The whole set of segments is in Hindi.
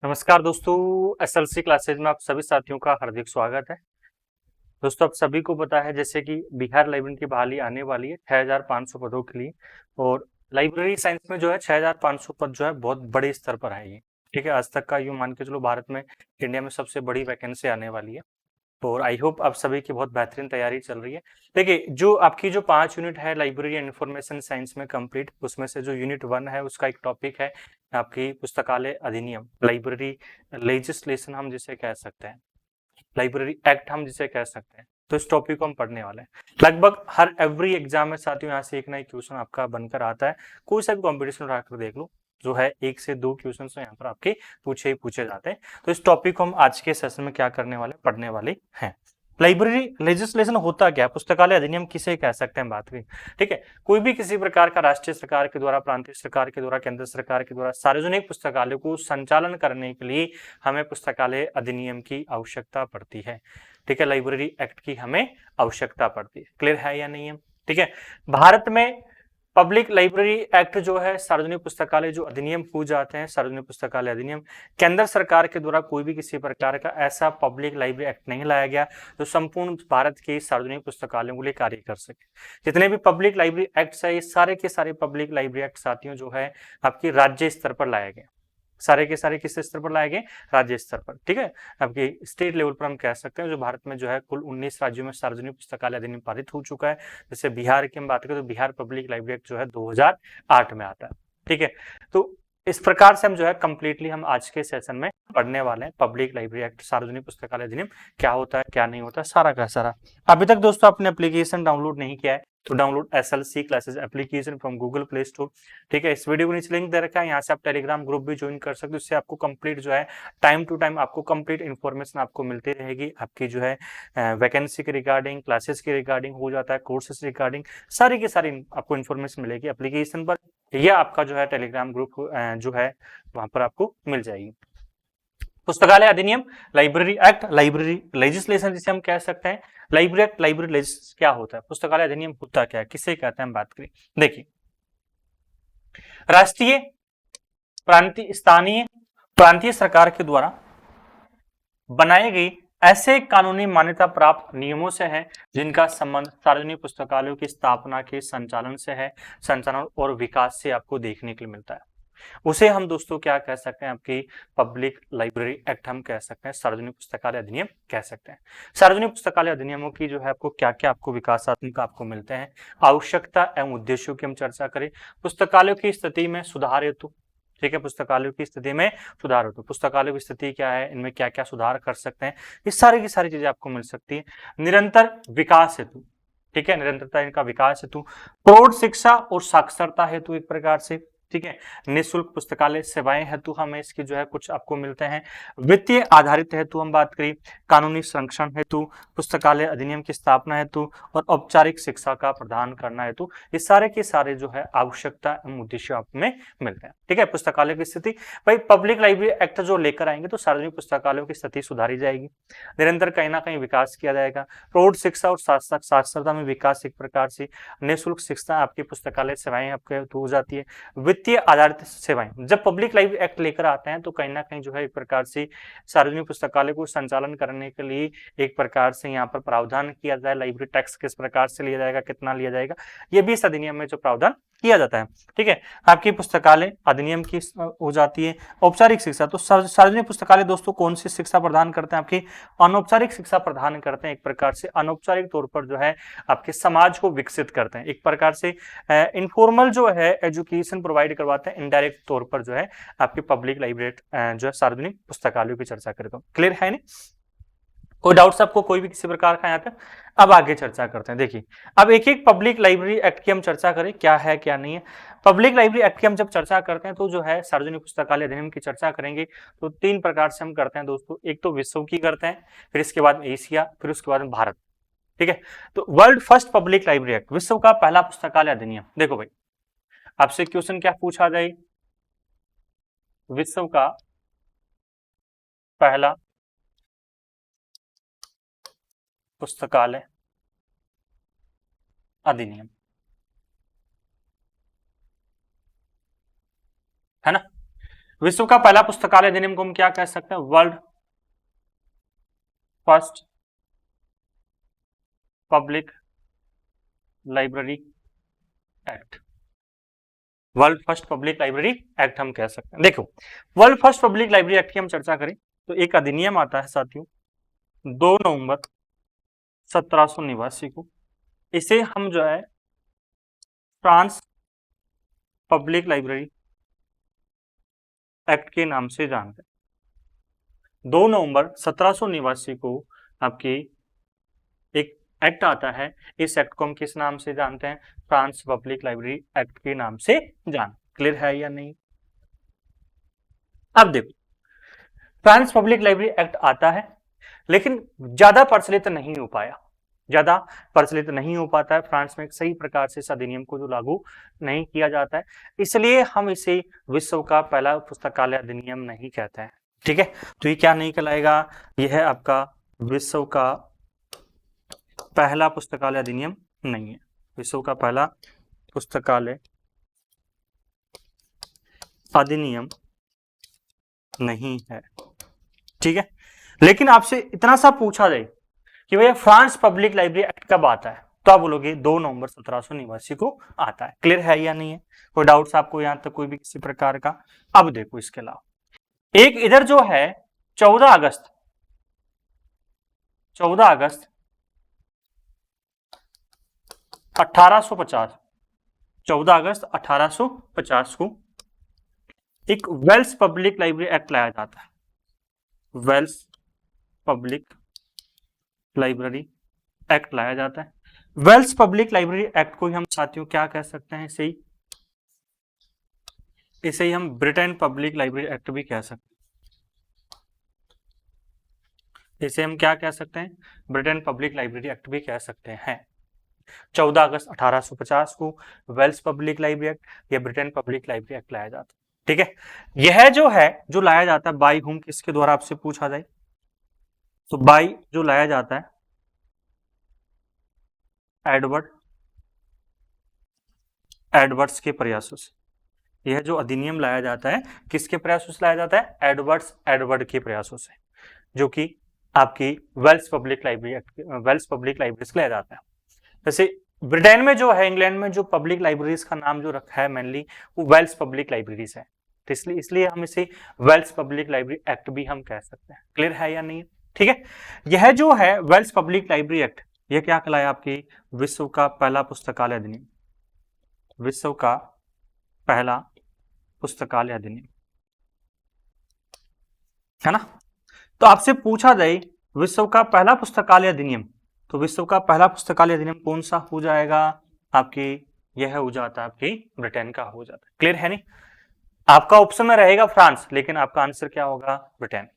नमस्कार दोस्तों, एसएलसी क्लासेज में आप सभी साथियों का हार्दिक स्वागत है। दोस्तों, आप सभी को पता है जैसे कि बिहार लाइब्रेरी की बहाली आने वाली है 6500 पदों के लिए। और लाइब्रेरी साइंस में जो है 6500 पद जो है बहुत बड़े स्तर पर आएगी। ठीक है, आज तक का यूं मान के चलो भारत में इंडिया में सबसे बड़ी वैकेंसी आने वाली है। और आई होप आप सभी की बहुत बेहतरीन तैयारी चल रही है। देखिए, जो आपकी जो 5 यूनिट है लाइब्रेरी एंड इंफॉर्मेशन साइंस में कंप्लीट, उसमें से जो यूनिट 1 है उसका एक टॉपिक है आपकी पुस्तकालय अधिनियम, लाइब्रेरी लेजिस्लेशन हम जिसे कह सकते हैं, लाइब्रेरी एक्ट हम जिसे कह सकते हैं। तो इस टॉपिक को हम पढ़ने वाले हैं। लगभग हर एवरी एग्जाम में साथियों यहाँ से एक ना एक क्वेश्चन आपका बनकर आता है। कोई सा भी कॉम्पिटिशन उठाकर देख लो, जो है 1 से 2 क्वेश्चन तो यहाँ पर आपके पूछे ही पूछे जाते हैं। तो इस टॉपिक को हम आज के सेशन में क्या करने वाले, पढ़ने वाले हैं। लाइब्रेरी लेजिस्लेशन होता क्या, पुस्तकालय अधिनियम किसे कह सकते हैं, बात करें। ठीक है, कोई भी किसी प्रकार का राष्ट्रीय सरकार के द्वारा, प्रांतीय सरकार के द्वारा, केंद्र सरकार के द्वारा सार्वजनिक पुस्तकालय को संचालन करने के लिए हमें पुस्तकालय अधिनियम की आवश्यकता पड़ती है। ठीक है, लाइब्रेरी एक्ट की हमें आवश्यकता पड़ती है। क्लियर है या नहीं है? ठीक है, भारत में पब्लिक लाइब्रेरी एक्ट जो है, सार्वजनिक पुस्तकालय जो अधिनियम हो जाते हैं, सार्वजनिक पुस्तकालय अधिनियम, केंद्र सरकार के द्वारा कोई भी किसी प्रकार का ऐसा पब्लिक लाइब्रेरी एक्ट नहीं लाया गया जो संपूर्ण भारत के सार्वजनिक पुस्तकालयों के लिए कार्य कर सके। जितने भी पब्लिक लाइब्रेरी एक्ट है, ये सारे के सारे पब्लिक लाइब्रेरी एक्ट साथियों जो है आपकी राज्य स्तर पर लाए गए। सारे के सारे किस स्तर पर लाए गए? राज्य स्तर पर। ठीक है, आपकी स्टेट लेवल पर हम कह सकते हैं। जो भारत में जो है कुल 19 राज्यों में सार्वजनिक पुस्तकालय अधिनियम पारित हो चुका है। जैसे बिहार की हम बात करें तो बिहार पब्लिक लाइब्रेरी एक्ट जो है 2008 में आता है। ठीक है, तो इस प्रकार से हम जो है कंप्लीटली हम आज के सेशन में पढ़ने वाले हैं पब्लिक लाइब्रेरी एक्ट, सार्वजनिक पुस्तकालय अधिनियम क्या होता है, क्या नहीं होता, सारा का सारा। अभी तक दोस्तों आपने एप्लीकेशन डाउनलोड नहीं किया है तो download SLC classes application from Google play store. ठीक है, इस वीडियो को नीचे लिंक दे रखा है, यहाँ से आप टेलीग्राम ग्रुप भी ज्वाइन कर सकते हो। इससे आपको कंप्लीट जो है टाइम टू टाइम आपको कंप्लीट इन्फॉर्मेशन आपको मिलती रहेगी। आपकी जो है वैकेंसी के रिगार्डिंग, क्लासेस के रिगार्डिंग हो जाता है, कोर्सेस रिगार्डिंग सारी की सारी आपको इन्फॉर्मेशन मिलेगी एप्लीकेशन पर, या आपका जो है टेलीग्राम ग्रुप जो है वहां पर आपको मिल जाएगी। पुस्तकालय अधिनियम, लाइब्रेरी एक्ट, लाइब्रेरी लेजिस्लेशन जिसे हम कह सकते हैं, लाइब्रेरी एक्ट, लाइब्रेरी लेजिस्लेशन क्या होता है, पुस्तकालय अधिनियम होता क्या है, किसे कहते हैं, हम बात करें। देखिए, राष्ट्रीय, प्रांतीय, स्थानीय, प्रांतीय सरकार के द्वारा बनाई गई ऐसे कानूनी मान्यता प्राप्त नियमों से है जिनका संबंध सार्वजनिक पुस्तकालयों की स्थापना के संचालन से है, संचालन और विकास से आपको देखने के लिए मिलता है। उसे हम दोस्तों क्या कह सकते हैं, आपकी पब्लिक लाइब्रेरी एक्ट हम कह सकते हैं, सार्वजनिक पुस्तकालय अधिनियम कह सकते हैं। सार्वजनिक पुस्तकालय अधिनियमों की जो है आपको क्या क्या आपको विकासात्मक आपको मिलते हैं, आवश्यकता एवं उद्देश्यों की हम चर्चा करें। पुस्तकालयों की स्थिति में सुधार हेतु, ठीक है, पुस्तकालयों की स्थिति में सुधार हेतु, पुस्तकालयों की स्थिति क्या है, इनमें क्या क्या सुधार कर सकते हैं, ये सारी की सारी चीजें आपको मिल सकती है। निरंतर विकास हेतु, ठीक है, निरंतरता इनका विकास हेतु, प्रौढ़ शिक्षा और साक्षरता हेतु एक प्रकार से, ठीक है, निःशुल्क पुस्तकालय सेवाएं हेतु हमें इसकी जो है कुछ आपको मिलते हैं। वित्तीय आधारित हेतु हम बात करें, कानूनी संरक्षण हेतु, पुस्तकालय अधिनियम की स्थापना हेतु और औपचारिक शिक्षा का प्रदान करना हेतु, ये सारे के सारे जो है आवश्यकता एवं उद्देश्य आप में मिलते हैं। ठीक है, पुस्तकालय की स्थिति, भाई पब्लिक लाइब्रेरी एक्ट जो लेकर आएंगे तो सार्वजनिक पुस्तकालयों की स्थिति सुधारी जाएगी, निरंतर कहीं ना कहीं विकास किया जाएगा, प्रौढ़ शिक्षा और साक्षरता में विकास, एक प्रकार से निःशुल्क शिक्षा, आपकी पुस्तकालय सेवाएं आपके हो जाती है। वित्तीय आधारित सेवाएं, जब पब्लिक लाइब्रेरी एक्ट लेकर आते हैं तो कहीं ना कहीं जो है एक प्रकार से सार्वजनिक पुस्तकालय को संचालन करने के लिए एक प्रकार से यहाँ पर प्रावधान किया जाए, लाइब्रेरी टैक्स किस प्रकार से लिया जाएगा, कितना लिया जाएगा, ये भी इस अधिनियम में जो प्रावधान किया जाता है। ठीक है, आपकी पुस्तकालय अधिनियम की हो जाती है। औपचारिक शिक्षा, तो सार्वजनिक पुस्तकालय दोस्तों कौन सी शिक्षा प्रदान करते हैं, आपकी अनौपचारिक शिक्षा प्रदान करते हैं, एक प्रकार से अनौपचारिक तौर पर जो है आपके समाज को विकसित करते हैं, एक प्रकार से इनफॉर्मल जो है एजुकेशन प्रोवाइड करवाते हैं, इनडायरेक्ट तौर पर जो है आपकी पब्लिक लाइब्रेरी जो है सार्वजनिक पुस्तकालयों की चर्चा करता हूं। क्लियर है नहीं? कोई डाउट्स आपको कोई भी किसी प्रकार का यहाँ तक? अब आगे चर्चा करते हैं। देखिए, अब एक एक पब्लिक लाइब्रेरी एक्ट की हम चर्चा करें, क्या है क्या नहीं है। पब्लिक लाइब्रेरी एक्ट की हम जब चर्चा करते हैं तो जो है सार्वजनिक पुस्तकालय अधिनियम की चर्चा करेंगे तो 3 प्रकार से हम करते हैं दोस्तों। एक तो विश्व की करते हैं, फिर इसके बाद में एशिया, फिर उसके बाद में भारत। ठीक है, तो world first public library act, विश्व का पहला पुस्तकालय अधिनियम। देखो भाई, आपसे क्वेश्चन क्या पूछा जाए, विश्व का पहला पुस्तकालय अधिनियम, है ना। विश्व का पहला पुस्तकालय अधिनियम को हम क्या कह सकते हैं? World first public library act. World first public library act हम कह सकते हैं। देखो, world first public library act की हम चर्चा करें तो एक अधिनियम आता है साथियों 2 नवंबर 1789 को। इसे हम जो है फ्रांस पब्लिक लाइब्रेरी एक्ट के नाम से जानते हैं। 2 नवंबर 1789 को आपकी एक एक्ट आता है, इस एक्ट को हम किस नाम से जानते हैं? फ्रांस पब्लिक लाइब्रेरी एक्ट के नाम से जानते। क्लियर है या नहीं? अब देखो, फ्रांस पब्लिक लाइब्रेरी एक्ट आता है लेकिन ज्यादा प्रचलित नहीं हो पाया, ज्यादा प्रचलित नहीं हो पाता है। फ्रांस में सही प्रकार से इस अधिनियम को जो लागू नहीं किया जाता है, इसलिए हम इसे विश्व का पहला पुस्तकालय अधिनियम नहीं कहते हैं। ठीक है, तो ये क्या नहीं कहलाएगा? यह है आपका विश्व का पहला पुस्तकालय अधिनियम नहीं है, विश्व का पहला पुस्तकालय अधिनियम नहीं है। ठीक है, लेकिन आपसे इतना सा पूछा जाए कि भैया फ्रांस पब्लिक लाइब्रेरी एक्ट कब आता है, तो आप बोलोगे 2 नवंबर 1789 को आता है। क्लियर है या नहीं है? कोई डाउट्स आपको यहां तक कोई भी किसी प्रकार का? अब देखो, इसके अलावा एक इधर जो है 14 अगस्त 1850 14 अगस्त 1850 को एक वेल्स पब्लिक लाइब्रेरी एक्ट लाया जाता है। वेल्स पब्लिक लाइब्रेरी एक्ट लाया जाता है। वेल्स पब्लिक लाइब्रेरी एक्ट को हम साथियों क्या कह सकते हैं? इसे ही हम ब्रिटेन पब्लिक लाइब्रेरी एक्ट भी कह सकते हैं। इसे हम क्या कह सकते हैं? ब्रिटेन पब्लिक लाइब्रेरी एक्ट भी कह सकते हैं। 14 अगस्त 1850 को वेल्स पब्लिक लाइब्रेरी एक्ट या ब्रिटेन पब्लिक लाइब्रेरी एक्ट लाया जाता है। ठीक है, यह जो है जो लाया जाता है बाई हुम, किसके द्वारा आपसे पूछा जाए तो बाई जो लाया जाता है एडवर्ड्स के प्रयासों से। यह जो अधिनियम लाया जाता है किसके प्रयासों से लाया जाता है? एडवर्ड के प्रयासों से, जो कि आपकी वेल्स पब्लिक लाइब्रेरी से लाया जाता है। जैसे ब्रिटेन में जो है, इंग्लैंड में जो पब्लिक लाइब्रेरीज का नाम जो रखा है मेनली वो वेल्स पब्लिक लाइब्रेरीज है, तो इसलिए हम इसे वेल्स पब्लिक लाइब्रेरी एक्ट भी हम कह सकते हैं। क्लियर है या नहीं? ठीक है, यह जो है वेल्स पब्लिक लाइब्रेरी एक्ट, यह क्या कहलाया? आपकी विश्व का पहला पुस्तकालय अधिनियम, विश्व का पहला पुस्तकालय अधिनियम है ना। तो आपसे पूछा जाए विश्व का पहला पुस्तकालय अधिनियम, तो विश्व का पहला पुस्तकालय अधिनियम कौन सा हो जाएगा? आपकी यह हो जाता है आपकी ब्रिटेन का हो जाता है। क्लियर है नहीं? आपका ऑप्शन में रहेगा फ्रांस, लेकिन आपका आंसर क्या होगा? ब्रिटेन।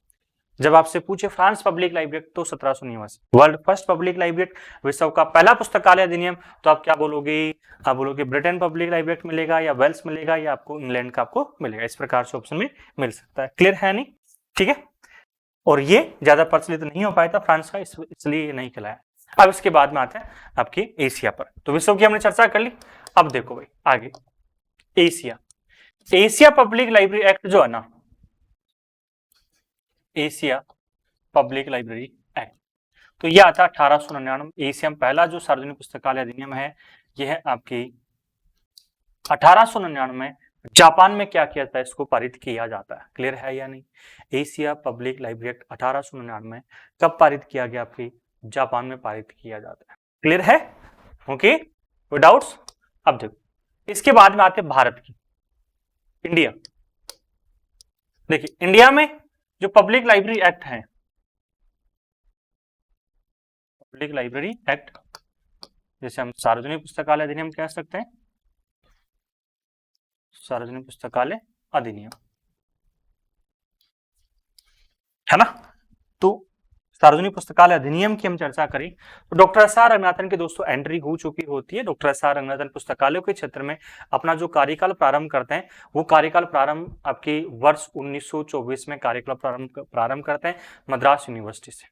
जब आपसे पूछे फ्रांस पब्लिक लाइब्रेरी एक्ट तो 1789, world first public library act, विश्व का पहला पुस्तकालय अधिनियम, तो आप क्या बोलोगे? आप बोलोगे ब्रिटेन पब्लिक लाइब्रेरी एक्ट मिलेगा या वेल्स मिलेगा या आपको इंग्लैंड का आपको मिलेगा। इस प्रकार से ऑप्शन में मिल सकता है। क्लियर है नहीं? ठीक है, और ये ज्यादा प्रचलित नहीं हो पाया था फ्रांस का, इसलिए ये नहीं कहलाया। अब इसके बाद में आते हैं आपके एशिया पर। तो विश्व की हमने चर्चा कर ली। अब देखो भाई आगे एशिया पब्लिक लाइब्रेरी एक्ट जो है ना, एशिया पब्लिक लाइब्रेरी एक्ट, तो यह आता है 1899। एशिया में पहला जो सार्वजनिक पुस्तकालय अधिनियम है यह है आपकी 1899 में जापान में क्या किया था? इसको पारित किया जाता है। क्लियर है या नहीं? एशिया पब्लिक लाइब्रेरी एक्ट 1899 में कब पारित किया गया? आपकी जापान में पारित किया जाता है। क्लियर है? ओके, कोई डाउट्स? अब देखो, इसके बाद में आते हैं भारत की, इंडिया। देखिए इंडिया में जो पब्लिक लाइब्रेरी एक्ट है, पब्लिक लाइब्रेरी एक्ट, जैसे हम सार्वजनिक पुस्तकालय अधिनियम कह सकते हैं, सार्वजनिक पुस्तकालय अधिनियम है ना। तो सार्वजनिक पुस्तकालय अधिनियम की हम चर्चा करें तो डॉक्टर एस.आर. रंगनाथन की दोस्तों एंट्री हो चुकी होती है। Doctor SR. रंगनाथन पुस्तकालयों के क्षेत्र में अपना जो कार्यकाल प्रारंभ करते हैं, वो कार्यकाल प्रारंभ आपके वर्ष 1924 में कार्यकाल प्रारंभ करते हैं मद्रास यूनिवर्सिटी से।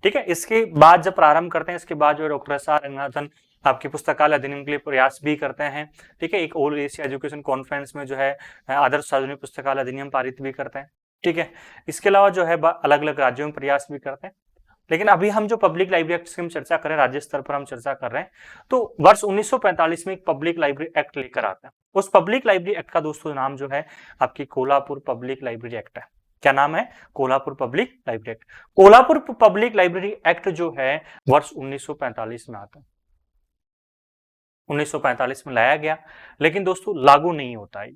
ठीक है, इसके बाद जब प्रारंभ करते हैं, इसके बाद जो डॉक्टर एस.आर. रंगनाथन आपके पुस्तकालय अधिनियम के लिए प्रयास भी करते हैं। ठीक है, एक ऑल एशिया एजुकेशन कॉन्फ्रेंस में जो है आदर्श सार्वजनिक पुस्तकालय अधिनियम पारित भी करते हैं। ठीक है, इसके अलावा जो है अलग अलग राज्यों में प्रयास भी करते हैं। लेकिन अभी हम जो पब्लिक लाइब्रेरी एक्ट की हम चर्चा कर रहे हैं, राज्य स्तर पर हम चर्चा कर रहे हैं, तो वर्ष 1945 में एक पब्लिक लाइब्रेरी एक्ट लेकर आता है। उस पब्लिक लाइब्रेरी एक्ट का दोस्तों नाम जो है आपकी कोल्हापुर पब्लिक लाइब्रेरी एक्ट है। क्या नाम है? Kolhapur public library act. Kolhapur public library act जो है वर्ष 1945 में आता है, 1945 में लाया गया, लेकिन दोस्तों लागू नहीं होता है।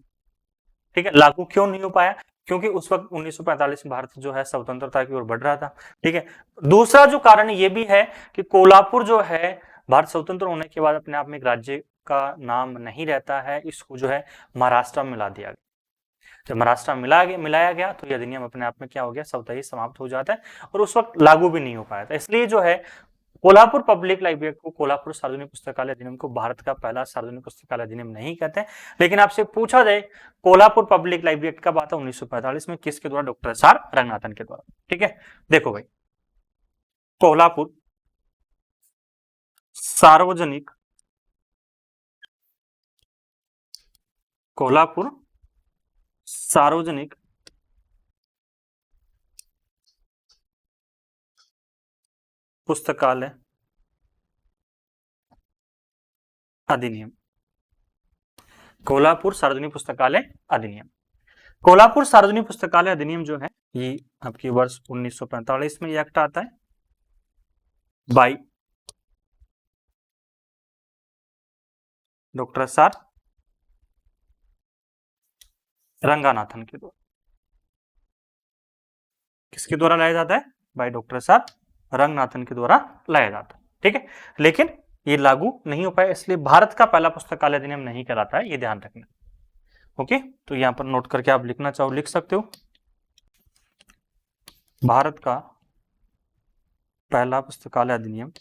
ठीक है, लागू क्यों नहीं हो पाया? क्योंकि उस वक्त 1945 में भारत जो है स्वतंत्रता की ओर बढ़ रहा था। ठीक है, दूसरा जो कारण ये भी है कि कोल्हापुर जो है भारत स्वतंत्र होने के बाद अपने आप में एक राज्य का नाम नहीं रहता है, इसको जो है महाराष्ट्र में मिला दिया गया। जब महाराष्ट्र में मिलाया गया तो यह अधिनियम अपने आप में क्या हो गया, स्वतः ही समाप्त हो जाता है और उस वक्त लागू भी नहीं हो पाया था। इसलिए जो है कोल्हापुर पब्लिक लाइब्रेरी को, कोल्हापुर सार्वजनिक पुस्तकालय अधिनियम को भारत का पहला सार्वजनिक पुस्तकालय अधिनियम नहीं कहते, लेकिन आपसे पूछा जाए कोल्हापुर पब्लिक लाइब्रेरी एक्ट कब आता है? 1945 में। किसके द्वारा? Doctor SR. रंगनाथन के द्वारा। ठीक है, देखो भाई, कोल्हापुर सार्वजनिक पुस्तकालय अधिनियम, कोल्हापुर सार्वजनिक पुस्तकालय अधिनियम। कोल्हापुर सार्वजनिक पुस्तकालय अधिनियम जो है ये आपकी वर्ष 1945 में एक्ट आता है बाई डॉक्टर एस.आर. रंगनाथन के द्वारा। किसके द्वारा लाया जाता है? By doctor SR. रंगनाथन के द्वारा लाया जाता है। ठीक है, लेकिन ये लागू नहीं हो पाया, इसलिए भारत का पहला पुस्तकालय अधिनियम नहीं कहलाता है, ये ध्यान रखना। ओके, तो यहां पर नोट करके आप लिखना चाहो लिख सकते हो, भारत का पहला पुस्तकालय अधिनियम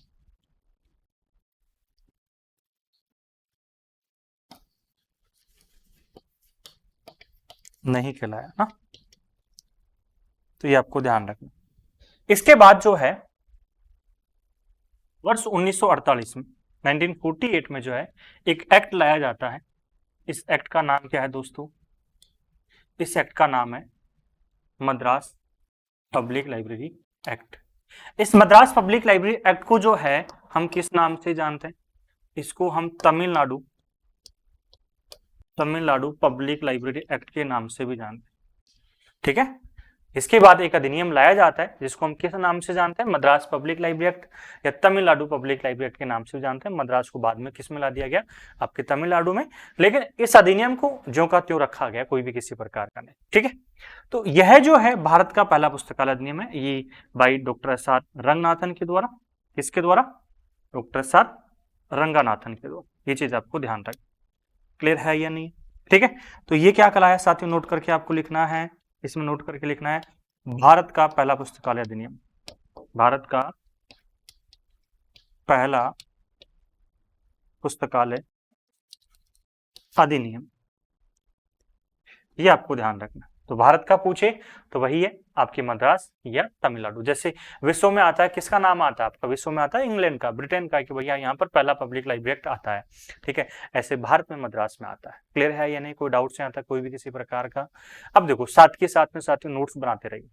नहीं कहलाया ना, तो ये आपको ध्यान रखना। इसके बाद जो है वर्ष 1948 में, 1948 में जो है एक एक्ट लाया जाता है। इस एक्ट का नाम क्या है दोस्तों? इस एक्ट का नाम है मद्रास पब्लिक लाइब्रेरी एक्ट। इस मद्रास पब्लिक लाइब्रेरी एक्ट को जो है हम किस नाम से जानते हैं? इसको हम तमिलनाडु पब्लिक लाइब्रेरी एक्ट के नाम से भी जानते हैं। ठीक है, इसके बाद एक अधिनियम लाया जाता है जिसको हम किस नाम से जानते हैं? मद्रास पब्लिक लाइब्रेरी एक्ट या तमिलनाडु पब्लिक लाइब्रेरी एक्ट के नाम से जानते हैं। मद्रास को बाद में किस में ला दिया गया? आपके तमिलनाडु में। लेकिन इस अधिनियम को ज्यों का त्यों रखा गया, कोई भी किसी प्रकार का नहीं। ठीक है, तो यह जो है भारत का पहला पुस्तकालय अधिनियम है, ये बाई डॉक्टर एस.आर. रंगनाथन के द्वारा। किसके द्वारा? Doctor SR. रंगनाथन के द्वारा। ये चीज आपको ध्यान रखना। क्लियर है या नहीं? ठीक है, तो ये क्या कहलाया साथियों? नोट करके आपको लिखना है, इसमें नोट करके लिखना है भारत का पहला पुस्तकालय अधिनियम। भारत का पहला पुस्तकालय अधिनियम, ये आपको ध्यान रखना। तो भारत का पूछे तो वही है आपकी मद्रास या तमिलनाडु। जैसे विश्व में आता है, किसका नाम आता है आपका? विश्व में आता है इंग्लैंड का, ब्रिटेन का, कि भैया यहाँ पर पहला पब्लिक लाइब्रेरी एक्ट आता है। ठीक है, ऐसे भारत में मद्रास में आता है। क्लियर है या नहीं? कोई डाउट से आता है कोई भी किसी प्रकार का? अब देखो, साथ के साथ में साथियों नोट्स बनाते रहिए।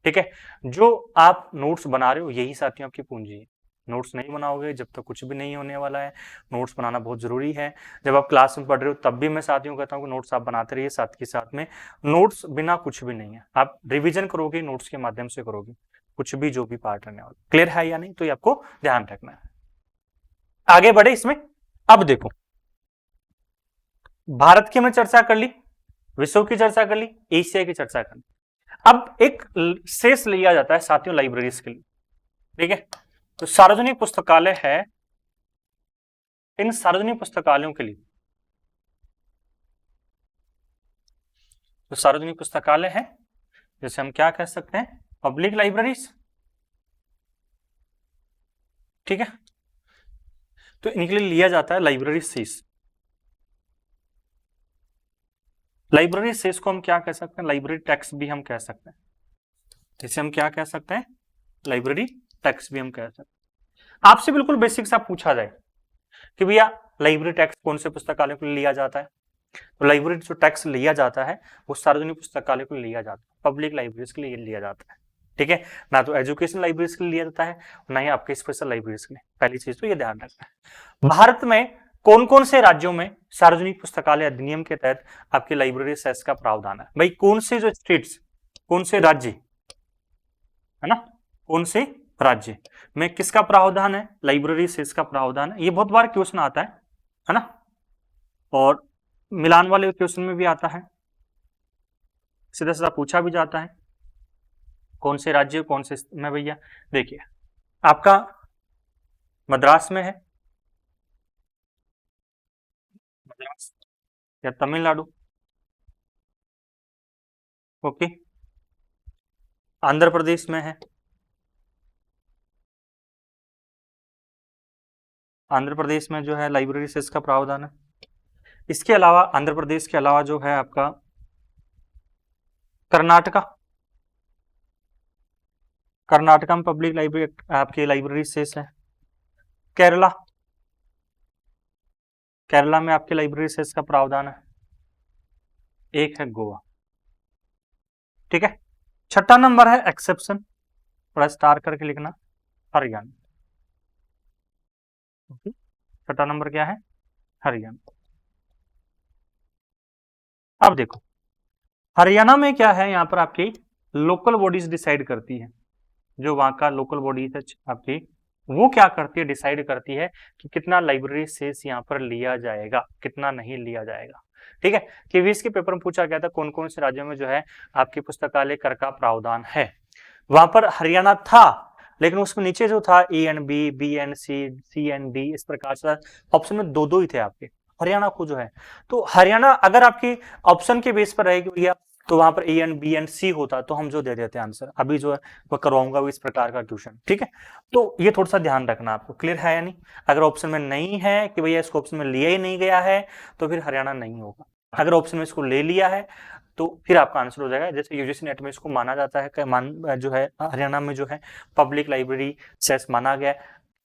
ठीक है, जो आप नोट्स बना रहे हो यही साथियों आपकी पूंजी है। नोट्स नहीं बनाओगे जब तक कुछ भी नहीं होने वाला है। नोट्स बनाना बहुत जरूरी है। जब आप क्लास में पढ़ रहे हो तब भी मैं साथियों कहता हूँ कि नोट्स आप बनाते रहिए। साथ के साथ में नोट्स बिना कुछ भी नहीं है, आप रिवीजन करोगे नोट्स के माध्यम से करोगे, कुछ भी जो भी पार्ट रहने वाला। क्लियर है या नहीं? तो ये आपको ध्यान रखना है। आगे बढ़े इसमें। अब देखो, भारत की हमने चर्चा कर ली, विश्व की चर्चा कर ली, एशिया की चर्चा कर ली। अब एक शेष लिया जाता है साथियों लाइब्रेरीज के लिए। ठीक है, तो सार्वजनिक पुस्तकालय है, इन सार्वजनिक पुस्तकालयों के लिए, तो सार्वजनिक पुस्तकालय है जैसे हम क्या कह सकते हैं? Public libraries. ठीक है, तो इनके लिए लिया जाता है लाइब्रेरी शेष। लाइब्रेरी शेष को हम क्या कह सकते हैं? लाइब्रेरी टैक्स भी हम कह सकते हैं। इसे हम क्या कह सकते हैं? लाइब्रेरी टैक्स भी हम कह सकते हैं। आपसे बिल्कुल बेसिक सा पूछा जाए कि भैया लाइब्रेरी टैक्स कौन से पुस्तकालय को लिया जाता है, तो लाइब्रेरी जो टैक्स लिया जाता है वो सार्वजनिक पुस्तकालय को लिया जाता है, पब्लिक लाइब्रेरीज के लिए लिया जाता है। ठीक है, ना तो एजुकेशन लाइब्रेरीज के लिए लिया जाता है, ना ही आपके स्पेशल लाइब्रेरीज के लिए। पहली चीज तो ये ध्यान रखना है। भारत में कौन कौन से राज्यों में सार्वजनिक पुस्तकालय अधिनियम के तहत आपकी लाइब्रेरी सेस का प्रावधान है? भाई कौन से जो स्टेट्स, कौन से राज्य है ना, कौन से राज्य में किसका प्रावधान है, लाइब्रेरी सेस का प्रावधान है। ये बहुत बार क्वेश्चन आता है ना, और मिलान वाले क्वेश्चन में भी आता है, सीधा सीधा पूछा भी जाता है कौन से राज्य कौन से में। भैया देखिए आपका मद्रास में है, मद्रास या तमिलनाडु, ओके, आंध्र प्रदेश में है, आंध्र प्रदेश में जो है लाइब्रेरी सेस का प्रावधान है। इसके अलावा आंध्र प्रदेश के अलावा जो है आपका कर्नाटका, कर्नाटका में पब्लिक लाइब्रेरी आपकी लाइब्रेरी सेस है। केरला, केरला में आपके लाइब्रेरी सेस का प्रावधान है। एक है गोवा। ठीक है, छठा नंबर है एक्सेप्शन, थोड़ा स्टार करके लिखना, हरियाणा। छठा नंबर क्या है, हरियाणा। अब देखो हरियाणा में क्या है, यहां पर आपकी लोकल बॉडीज डिसाइड करती है, जो वहां का लोकल बॉडीज है आपकी, वो क्या करती है, डिसाइड करती है कि कितना लाइब्रेरी सेस यहाँ पर लिया जाएगा, कितना नहीं लिया जाएगा। ठीक है, केवीएस के पेपर में पूछा गया था कौन कौन से राज्यों में जो है आपकी पुस्तकालय कर का प्रावधान है। वहां पर हरियाणा था, लेकिन उसमें नीचे जो था A and B, B and C, C and D, इस प्रकार से ऑप्शन में दो दो ही थे आपके, हरियाणा को जो है। तो हरियाणा अगर आपकी ऑप्शन के बेस पर रहेगी भैया, तो वहां पर ए एंड बी एंड सी होता तो हम जो दे देते आंसर। अभी जो है मैं करवाऊंगा इस प्रकार का क्वेश्चन। ठीक है, तो ये थोड़ा सा ध्यान रखना आपको, क्लियर है या नहीं। अगर ऑप्शन में नहीं है कि भैया इसको ऑप्शन में लिया ही नहीं गया है, तो फिर हरियाणा नहीं होगा। अगर ऑप्शन में इसको ले लिया है तो फिर आपका आंसर हो जाएगा। जैसे यूजीसी नेट में इसको माना जाता है कि जो है हरियाणा में जो है पब्लिक लाइब्रेरी सेस माना गया,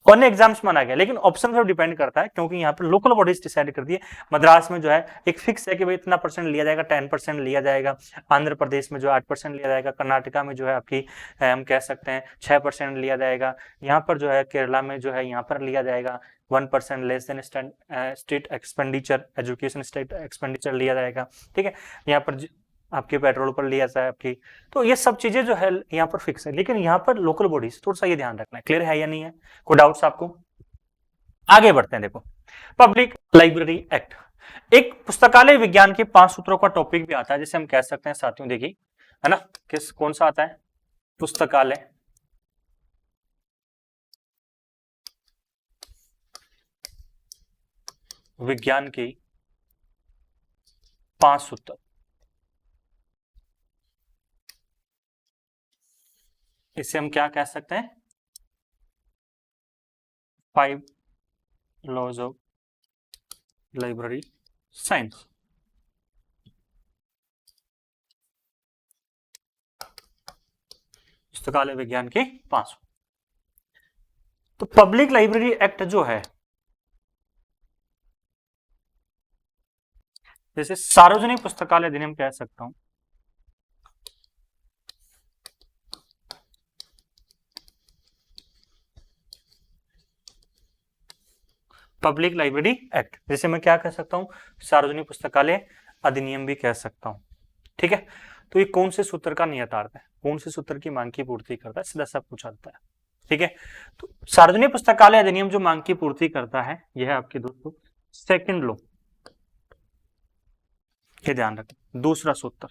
अन्य एग्जाम्स माना गया, लेकिन ऑप्शन पर डिपेंड करता है, क्योंकि यहाँ पर लोकल बॉडीज डिसाइड करती है। मद्रास में जो है एक फिक्स है कि भाई इतना परसेंट लिया जाएगा, 10% लिया जाएगा। आंध्र प्रदेश में जो 8% लिया जाएगा। कर्नाटका में जो है आपकी हम कह सकते हैं 6% लिया जाएगा। यहाँ पर जो है केरला में जो है यहाँ पर लिया जाएगा 1% less than state expenditure, education state expenditure लिया जाएगा। ठीक है, यहाँ पर आपके पेट्रोल पर लिया जाए आपकी, तो ये सब चीजें जो है यहाँ पर फिक्स है, लेकिन यहाँ पर लोकल बॉडीज थोड़ा सा ये ध्यान रखना है। क्लियर है या नहीं है, कोई डाउट्स आपको? आगे बढ़ते हैं। देखो पब्लिक लाइब्रेरी एक्ट, एक पुस्तकालय विज्ञान के 5 सूत्रों का टॉपिक भी आता है, जिसे हम कह सकते हैं साथियों, देखिए है ना, किस कौन सा आता है, पुस्तकालय विज्ञान की 5 सूत्र। इसे हम क्या कह सकते हैं, 5 लॉज ऑफ लाइब्रेरी साइंस। पुस्तकालय विज्ञान के 5। तो पब्लिक लाइब्रेरी एक्ट जो है, जैसे सार्वजनिक पुस्तकालय अधिनियम कह सकता हूं, पब्लिक लाइब्रेरी एक्ट, जैसे मैं क्या कह सकता हूं, सार्वजनिक पुस्तकालय अधिनियम भी कह सकता हूं। ठीक है, तो ये कौन से सूत्र का नियतार्थ है, कौन से सूत्र की मांग की पूर्ति करता है, सीधा सा पूछा जाता है। ठीक है, तो सार्वजनिक पुस्तकालय अधिनियम जो मांग की पूर्ति करता है, यह है आपके दोस्तों सेकंड लॉ, ये ध्यान रखें। दूसरा सूत्र,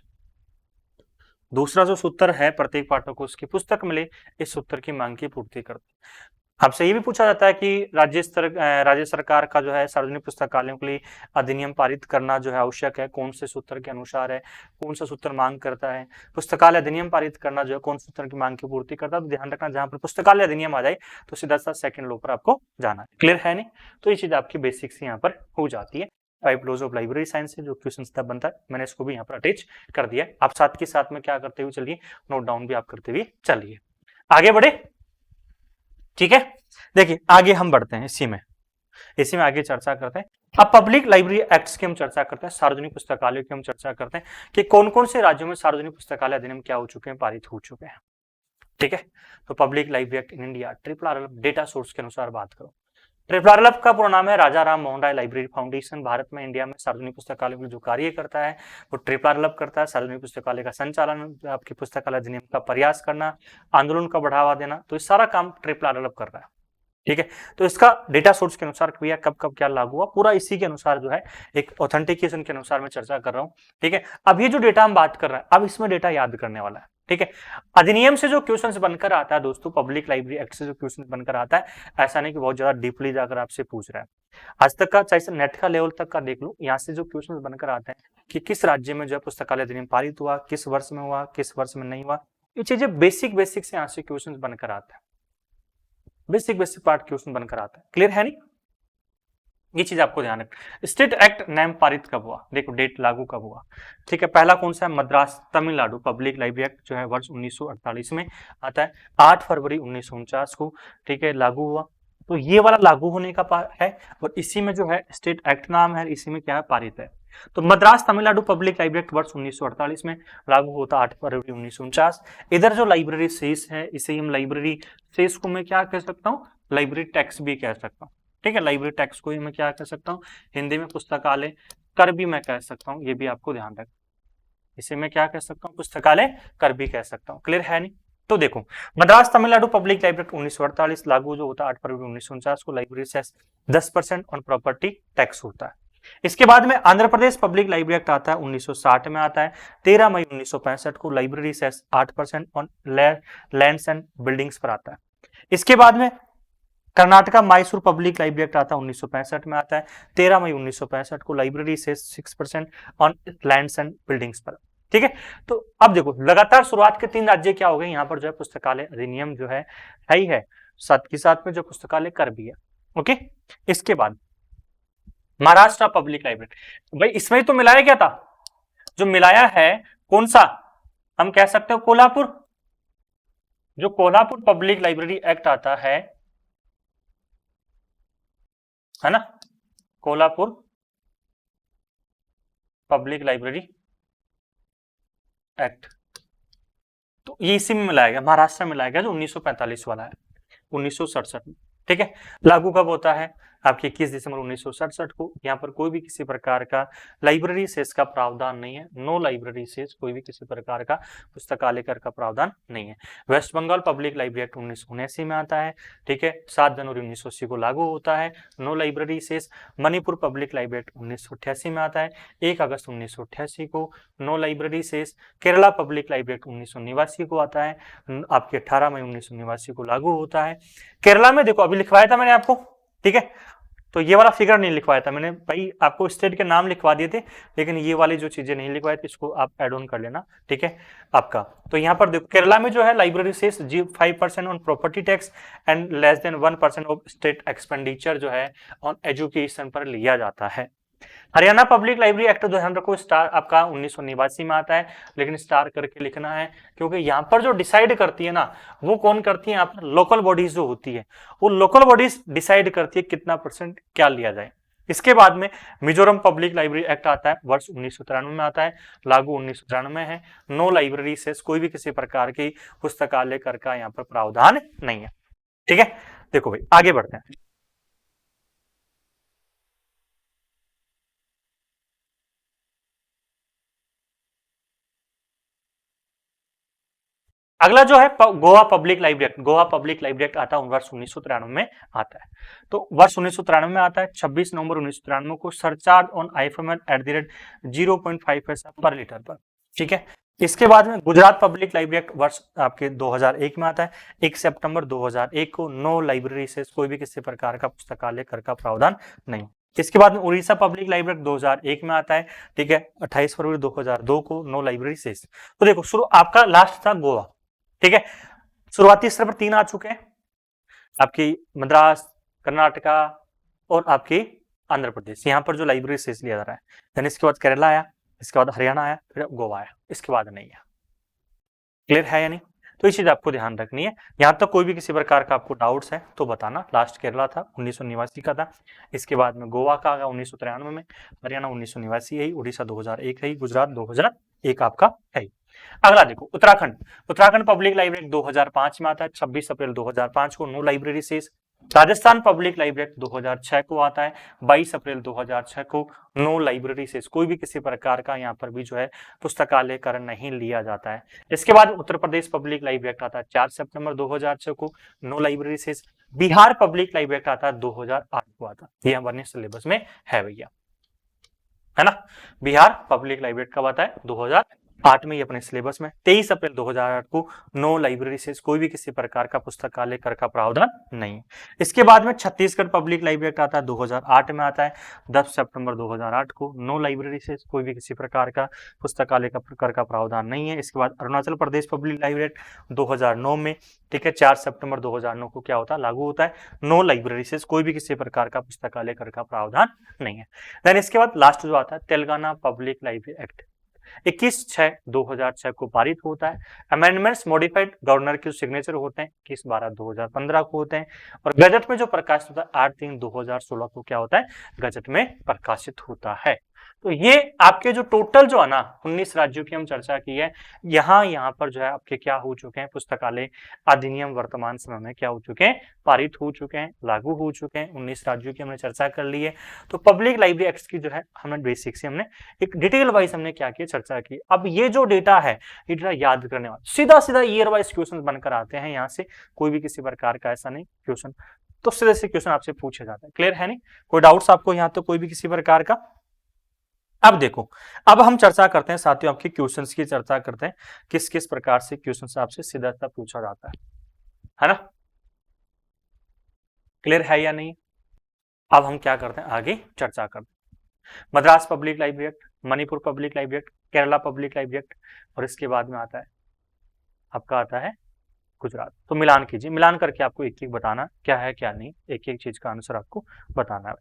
दूसरा जो सूत्र है प्रत्येक पाठक को उसकी पुस्तक मिले, इस सूत्र की मांग की पूर्ति करता है। आपसे ये भी पूछा जाता है कि राज्य सरकार का जो है सार्वजनिक पुस्तकालयों के लिए अधिनियम पारित करना जो है आवश्यक है, कौन से सूत्र के अनुसार है, कौन सा सूत्र मांग करता है। पुस्तकालय अधिनियम पारित करना जो है कौन सूत्र की मांग की पूर्ति करता है, तो ध्यान रखना जहां पर पुस्तकालय अधिनियम आ जाए तो सीधा सा सेकंड लॉ पर आपको जाना है। क्लियर है नहीं, तो ये चीज आपकी बेसिक्स यहाँ पर हो जाती है। 5 लॉज ऑफ लाइब्रेरी साइंस से जो क्वेश्चन तब बनता है, मैंने इसको भी यहाँ पर अटैच कर दिया। आप साथ के साथ में क्या करते हुए चलिए, नोट डाउन भी आप करते हुए चलिए, आगे बढ़े। ठीक है, देखिए आगे हम बढ़ते हैं इसी में। इसी में आगे चर्चा करते हैं। अब पब्लिक लाइब्रेरी एक्ट्स की हम चर्चा करते हैं, सार्वजनिक पुस्तकालयों की हम चर्चा करते हैं कि कौन कौन से राज्यों में सार्वजनिक पुस्तकालय अधिनियम क्या हो चुके हैं, पारित हो चुके हैं। ठीक है, तो public library act in India, triple R data source के अनुसार बात करो। ट्रिपल आर का पूरा नाम है राजा राम मोहन राय लाइब्रेरी फाउंडेशन। भारत में इंडिया में सार्वजनिक पुस्तकालय में जो कार्य करता है वो ट्रिपल आर करता है। सार्वजनिक पुस्तकालय का संचालन, आपकी पुस्तकालय अधिनियम का प्रयास करना, आंदोलन का बढ़ावा देना, तो ये सारा काम ट्रिपल आर कर रहा है। ठीक है, तो इसका डेटा सोर्स के अनुसार क्रिया कब कब क्या लागू हुआ, पूरा इसी के अनुसार जो है एक ऑथेंटिकेशन के अनुसार मैं चर्चा कर रहा हूं। ठीक है, अब ये जो डेटा हम बात कर रहे हैं, अब इसमें डेटा याद करने वाला है। ठीक है, अधिनियम से जो क्वेश्चन बनकर आता है दोस्तों, पब्लिक लाइब्रेरी एक्ट से जो क्वेश्चन बनकर आता है, ऐसा नहीं कि बहुत ज्यादा डीपली जाकर आपसे पूछ रहा है। आज तक का चाहे नेट का लेवल तक का देख लो, यहाँ से जो क्वेश्चन बनकर आते हैं कि किस राज्य में जो है पुस्तकालय अधिनियम पारित हुआ, किस वर्ष में हुआ, किस वर्ष में नहीं हुआ, ये चीजें बेसिक बेसिक से यहाँ से क्वेश्चन बनकर आते हैं, बेसिक बेसिक पार्ट क्वेश्चन बनकर आता है। क्लियर है नहीं, ये चीज आपको ध्यान रखना। स्टेट एक्ट नाम पारित कब हुआ, देखो डेट लागू कब हुआ। ठीक है, पहला कौन सा है, Madras Tamil Nadu public library act जो है वर्ष 1948 में आता है, 8 फरवरी 1949 को। ठीक है, लागू हुआ, तो ये वाला लागू होने का है, और इसी में जो है स्टेट एक्ट नाम है, इसी में क्या है, पारित है। तो Madras Tamil Nadu public library act वर्ष 1948 में लागू होता 8 फरवरी 1949। इधर जो लाइब्रेरी शेष है, इसे हम लाइब्रेरी शेष को मैं क्या कह सकता हूँ, लाइब्रेरी टैक्स भी कह सकता हूँ। ठीक है, लाइब्रेरी टैक्स को ही मैं क्या कह सकता हूँ, हिंदी में पुस्तकालय कर भी मैं कह सकता हूँ, ये भी आपको ध्यान रखना। इसे मैं क्या कह सकता हूँ, पुस्तकालय कर भी कह सकता हूँ। क्लियर है नहीं, तो देखो मद्रास तमिलनाडु पब्लिक लाइब्रेरी 1948 लागू जो होता है 8 फरवरी 1949 को, library cess 10% on property tax होता है। इसके बाद में Andhra Pradesh public library act आता है 1960 में आता है, 13 मई 1965 को library cess 8% on lands and buildings पर आता है। इसके बाद में Karnataka Mysore public library act आता है 1965 में आता है, 13 मई 1965 को library cess 6% on lands and buildings पर। ठीक है, तो अब देखो लगातार शुरुआत के 3 राज्य क्या हो गए, यहाँ पर जो है पुस्तकालय अधिनियम जो है ही है, साथ के साथ में जो पुस्तकालय कर भी है। ओके, इसके बाद महाराष्ट्र पब्लिक लाइब्रेरी, भाई इसमें तो मिलाया क्या था, जो मिलाया है कौन सा, हम कह सकते हो कोल्हापुर। जो कोल्हापुर पब्लिक लाइब्रेरी एक्ट आता है ना, कोल्हापुर पब्लिक लाइब्रेरी एक्ट, तो ये इसी में मिलाया गया, महाराष्ट्र में मिलाया गया, जो 1945 वाला है, 1967 में। ठीक है, लागू कब होता है, आपके 21 दिसंबर 1967 को। यहाँ पर कोई भी किसी प्रकार का लाइब्रेरी सेस का प्रावधान नहीं है, नो लाइब्रेरी सेस, कोई भी किसी प्रकार का पुस्तकालय कर का प्रावधान नहीं है। West Bengal public library act 1979 में आता है। ठीक है, 7 जनवरी 1980 को लागू होता है, no library cess. Manipur public library act 1988 में आता है, 1 अगस्त 1988 को, no library cess. Kerala public library act 1989 को आता है, आपके 18 मई 1989 को लागू होता है। केरला में देखो अभी लिखवाया था मैंने आपको, ठीक है, तो ये वाला फिगर नहीं लिखवाया था मैंने, भाई आपको स्टेट के नाम लिखवा दिए थे, लेकिन ये वाली जो चीजें नहीं लिखवाई थी इसको आप एड ऑन कर लेना। ठीक है आपका, तो यहाँ पर देखो केरला में जो है लाइब्रेरी से 5% on property tax and less than 1% of state expenditure जो है ऑन एजुकेशन पर लिया जाता है। हरियाणा पब्लिक लाइब्रेरी एक्ट 2000 को स्टार आपका 1989 में आता है, लेकिन स्टार करके लिखना है, क्योंकि यहाँ पर जो डिसाइड करती है ना, वो कौन करती है, आप लोकल बॉडीज जो होती है, वो लोकल बॉडीज डिसाइड करती है कितना % क्या लिया जाए। इसके बाद में मिजोरम पब्लिक लाइब्रेरी एक्ट आता है, वर्ष 1993 में आता है, लागू 1993 है। नो लाइब्रेरी से कोई भी किसी प्रकार की पुस्तकालय कर का यहाँ पर प्रावधान नहीं है। ठीक है, देखो भाई आगे बढ़ते हैं। अगला जो है Goa public library act, Goa public library act आता है वर्ष 1993 में आता है। तो वर्ष 1993 में आता है, 26 नवंबर 1993 को सरचार्ज ऑन आईएफएमएल @0.5 पैसा पर लीटर पर। ठीक है, इसके बाद में गुजरात पब्लिक लाइब्रेरी एक्ट वर्ष आपके 2001 में आता है, 1 सितंबर 2001 को। नो लाइब्रेरी से कोई भी किसी प्रकार का पुस्तकालय कर का प्रावधान नहीं। इसके बाद में उड़ीसा पब्लिक लाइब्रेरी 2001 में आता है, ठीक है, 28 फरवरी 2002 को। नो लाइब्रेरी से, तो देखो शुरू आपका लास्ट था गोवा। ठीक है, शुरुआती स्तर पर 3 आ चुके हैं, आपकी मद्रास, कर्नाटका और आपकी आंध्र प्रदेश, यहां पर जो लाइब्रेरी से लिया जा रहा है। देन इसके बाद केरला आया, इसके बाद हरियाणा आया, फिर गोवा आया, इसके बाद नहीं है। क्लियर है या नहीं? तो ये चीज आपको ध्यान रखनी है। यहाँ तक कोई भी किसी प्रकार का आपको डाउट्स है तो बताना। लास्ट केरला था 1989 का था, इसके बाद में गोवा का आ गया 1993 में, हरियाणा 1989 है, उड़ीसा 2001 है, गुजरात 2001 आपका है। अगला देखो उत्तराखंड। उत्तराखंड पब्लिक लाइब्रेरी 2005 में आता है, 26 अप्रैल 2005 को नो लाइब्रेरी शेष। राजस्थान पब्लिक लाइब्रेरी 2006 को आता है, 22 अप्रैल 2006 को नो लाइब्रेरी शेष। कोई भी किसी प्रकार का यहाँ पर भी जो है पुस्तकालयकरण नहीं लिया जाता है। इसके बाद उत्तर प्रदेश पब्लिक लाइब्रेरी आता है 4 सितंबर 2006 को, नो लाइब्रेरी शेष। बिहार पब्लिक लाइब्रेरी आता है 2008 को आता है, ये हमारे सिलेबस में है भैया, है ना। बिहार पब्लिक लाइब्रेरी कब आता है? 2008 में, ये अपने सिलेबस में। 23 अप्रैल 2008 को नो लाइब्रेरी से कोई भी किसी प्रकार का पुस्तकालय कर का प्रावधान नहीं है। इसके बाद में छत्तीसगढ़ पब्लिक लाइब्रेरी आता है 2008 में आता है, 10 सितंबर 2008 को, नो लाइब्रेरी से कोई भी किसी प्रकार का पुस्तकालय का कर का प्रावधान नहीं है। इसके बाद अरुणाचल प्रदेश पब्लिक लाइब्रेरी 2009 में, ठीक है, 4 सितंबर 2009 को क्या होता है? लागू होता है। नो लाइब्रेरी से कोई भी किसी प्रकार का पुस्तकालय कर का प्रावधान नहीं है। देन इसके बाद लास्ट जो आता है तेलंगाना पब्लिक लाइब्रेरी एक्ट 21/6/2006 को पारित होता है। अमेंडमेंट्स मॉडिफाइड गवर्नर के सिग्नेचर होते हैं 21/12/2015 को होते हैं, और गजट में जो प्रकाशित होता है 8/3/2016 को क्या होता है? गजट में प्रकाशित होता है। तो ये आपके जो टोटल जो है ना 19 राज्यों की हम चर्चा की है, यहाँ पर जो है आपके क्या हो चुके हैं? पुस्तकालय अधिनियम वर्तमान समय में क्या हो चुके हैं? पारित हो चुके हैं, लागू हो चुके हैं। 19 राज्यों की हमने चर्चा कर ली है। तो पब्लिक लाइब्रेरी एक्ट की जो है हमने बेसिक से हमने एक डिटेल वाइज हमने क्या किया? चर्चा की। अब ये जो डेटा है, ये डेटा याद करने वाला, सीधा सीधा ईयर वाइज क्वेश्चन बनकर आते हैं यहाँ से, कोई भी किसी प्रकार का ऐसा नहीं क्वेश्चन, तो सीधे से क्वेश्चन आपसे पूछे जाते हैं। क्लियर है नहीं? कोई डाउट्स आपको यहाँ तो कोई भी किसी प्रकार का? अब देखो, अब हम चर्चा करते हैं साथियों, आपके क्वेश्चंस की चर्चा करते हैं, किस किस प्रकार से क्वेश्चंस आपसे सीधा सीधा पूछा जाता है ना? क्लियर है या नहीं? अब हम क्या करते हैं? आगे चर्चा करते हैं। Madras public library act, Manipur public library act, Kerala public library act, और इसके बाद में आता है आपका आता है गुजरात। तो मिलान कीजिए, मिलान करके आपको एक एक बताना क्या है क्या नहीं, एक एक चीज का आंसर आपको बताना है।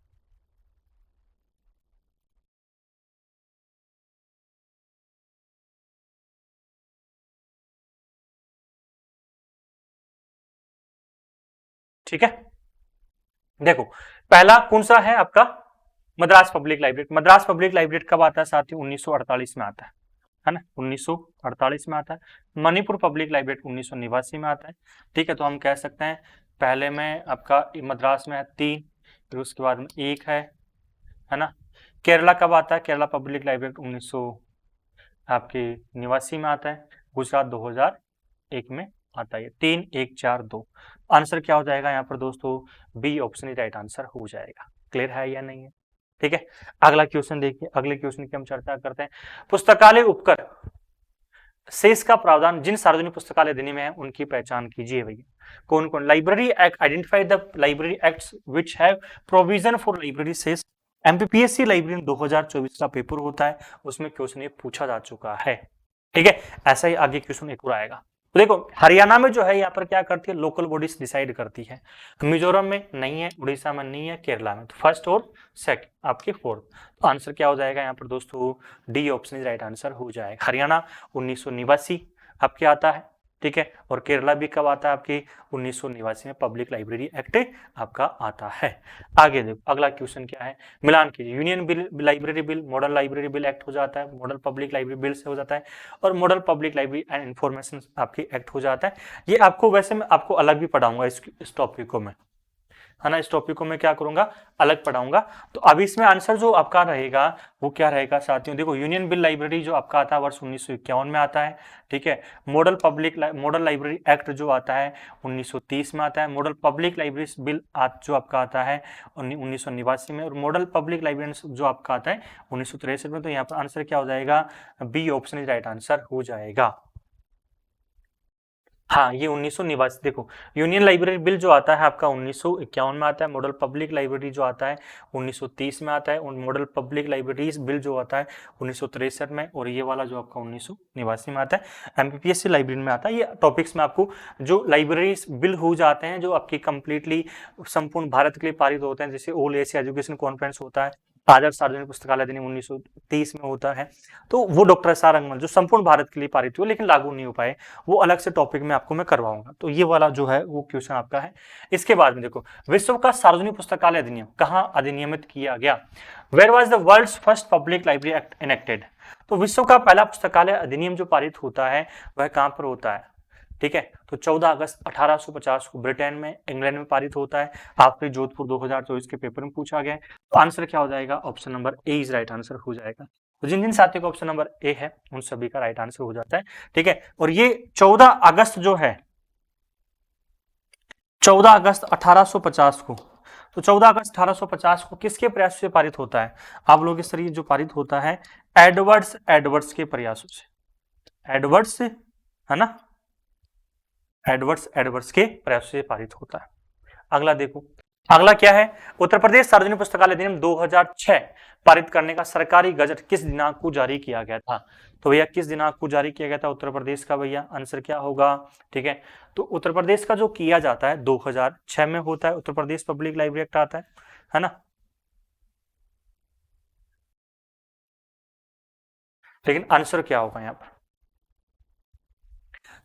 ठीक है, देखो पहला कौन सा है आपका? Madras public library. Madras public library कब आता है साथियों? 1948 में आता है ना, 1948 में आता है। मणिपुर पब्लिक लाइब्रेरी 1989 में आता है। ठीक है, तो हम कह सकते हैं पहले में आपका मद्रास में है 3, फिर उसके बाद में 1 है ना। केरला कब आता है? केरला पब्लिक लाइब्रेरी 1989 में आता है। गुजरात 2001 में आता है। 3, 1, 4, 2 आंसर क्या हो जाएगा यहाँ पर दोस्तों? बी ऑप्शन ही राइट आंसर हो जाएगा। क्लियर है या नहीं है? ठीक है, अगला क्वेश्चन देखिए। अगले क्वेश्चन की हम चर्चा करते हैं। पुस्तकालय उपकर शेष का प्रावधान जिन सार्वजनिक पुस्तकालय अधिनियम में है उनकी पहचान कीजिए भैया। कौन कौन? Library act, identify the library acts which have provision for library शेष। एमपीपीएससी लाइब्रेरी 2024 का पेपर होता है, उसमें क्वेश्चन ये पूछा जा चुका है। ठीक है, ऐसा ही आगे क्वेश्चन एक और आएगा। तो देखो हरियाणा में जो है यहाँ पर क्या करती है? लोकल बॉडीज डिसाइड करती है। मिजोरम में नहीं है, उड़ीसा में नहीं है, केरला में। तो फर्स्ट और सेकंड आपके फोर्थ, तो आंसर क्या हो जाएगा यहाँ पर दोस्तों? डी ऑप्शन राइट आंसर हो जाएगा। हरियाणा 1989 आपके आता है, ठीक है, और केरला भी कब आता है आपकी? 1989 में पब्लिक लाइब्रेरी एक्ट आपका आता है। आगे देखो अगला क्वेश्चन क्या है? मिलान कीजिए। Union bill, library bill, model library bill act हो जाता है, मॉडल पब्लिक लाइब्रेरी बिल से हो जाता है, और model public library and information आपकी एक्ट हो जाता है। ये आपको वैसे मैं आपको अलग भी पढ़ाऊंगा इस टॉपिक को मैं, है ना, इस टॉपिक को मैं क्या करूंगा? अलग पढ़ाऊंगा। तो अभी इसमें आंसर जो आपका रहेगा वो क्या रहेगा साथियों? देखो यूनियन बिल लाइब्रेरी जो आपका आता है वर्ष 1951 में आता है, ठीक है। मॉडल लाइब्रेरी एक्ट जो आता है 1930 में आता है। मॉडल पब्लिक लाइब्रेरी बिल जो आपका आता है 1989 में, और मॉडल पब्लिक लाइब्रेरी जो आपका आता है 1963 में। तो यहाँ पर आंसर क्या हो जाएगा? B option is right answer हो जाएगा। हाँ, ये 1989। देखो यूनियन लाइब्रेरी बिल जो आता है आपका 1951 में आता है। मॉडल पब्लिक लाइब्रेरी जो आता है 1930 में आता है, और मॉडल पब्लिक लाइब्रेरीज बिल जो आता है 1963 में, और ये वाला जो आपका 1989 में आता है। एमपीपीएससी लाइब्रेरी में आता है। ये टॉपिक्स में आपको जो लाइब्रेरीज बिल हो जाते हैं जो आपकी कंप्लीटली संपूर्ण भारत के लिए पारित होते हैं, जैसे ऑल एशिया एजुकेशन कॉन्फ्रेंस होता है, आदर्श सार्वजनिक पुस्तकालय अधिनियम 1930 में होता है। तो वो डॉक्टर एस आर रंगमल जो संपूर्ण भारत के लिए पारित हुए लेकिन लागू नहीं हो पाए, वो अलग से टॉपिक में आपको मैं करवाऊंगा। तो ये वाला जो है वो क्वेश्चन आपका है। इसके बाद में देखो, विश्व का सार्वजनिक पुस्तकालय अधिनियम कहाँ अधिनियमित किया गया? Where was the world's first public library act enacted? तो विश्व का पहला पुस्तकालय अधिनियम जो पारित होता है वह कहां पर होता है? ठीक है, तो 14 अगस्त 1850 को ब्रिटेन में, इंग्लैंड में पारित होता है। आपके जोधपुर 2024 के पेपर में पूछा गया है। तो आंसर क्या हो जाएगा? Option number A is right answer हो जाएगा। तो जिन जिन साथियों का ऑप्शन नंबर ए है उन सभी का राइट आंसर हो जाता है। ठीक है, और ये 14 अगस्त जो है, 14 अगस्त 1850 को, तो 14 अगस्त 1850 को किसके प्रयास से पारित होता है? आप लोगों के शरीर जो पारित होता है एडवर्ड्स के प्रयासों से, एडवर्ड्स है ना, एडवर्ड्स के प्रयास से पारित होता है। अगला देखो, अगला क्या है? उत्तर प्रदेश सार्वजनिक पुस्तकालय अधिनियम 2006 पारित करने का सरकारी गजट किस दिनांक को जारी किया गया था? तो भैया किस दिनांक को जारी किया गया था उत्तर प्रदेश का? भैया आंसर क्या होगा? ठीक है, तो उत्तर प्रदेश का जो किया जाता है 2006 में होता है, Uttar Pradesh public library act आता है ना। लेकिन आंसर क्या होगा यहाँ पर?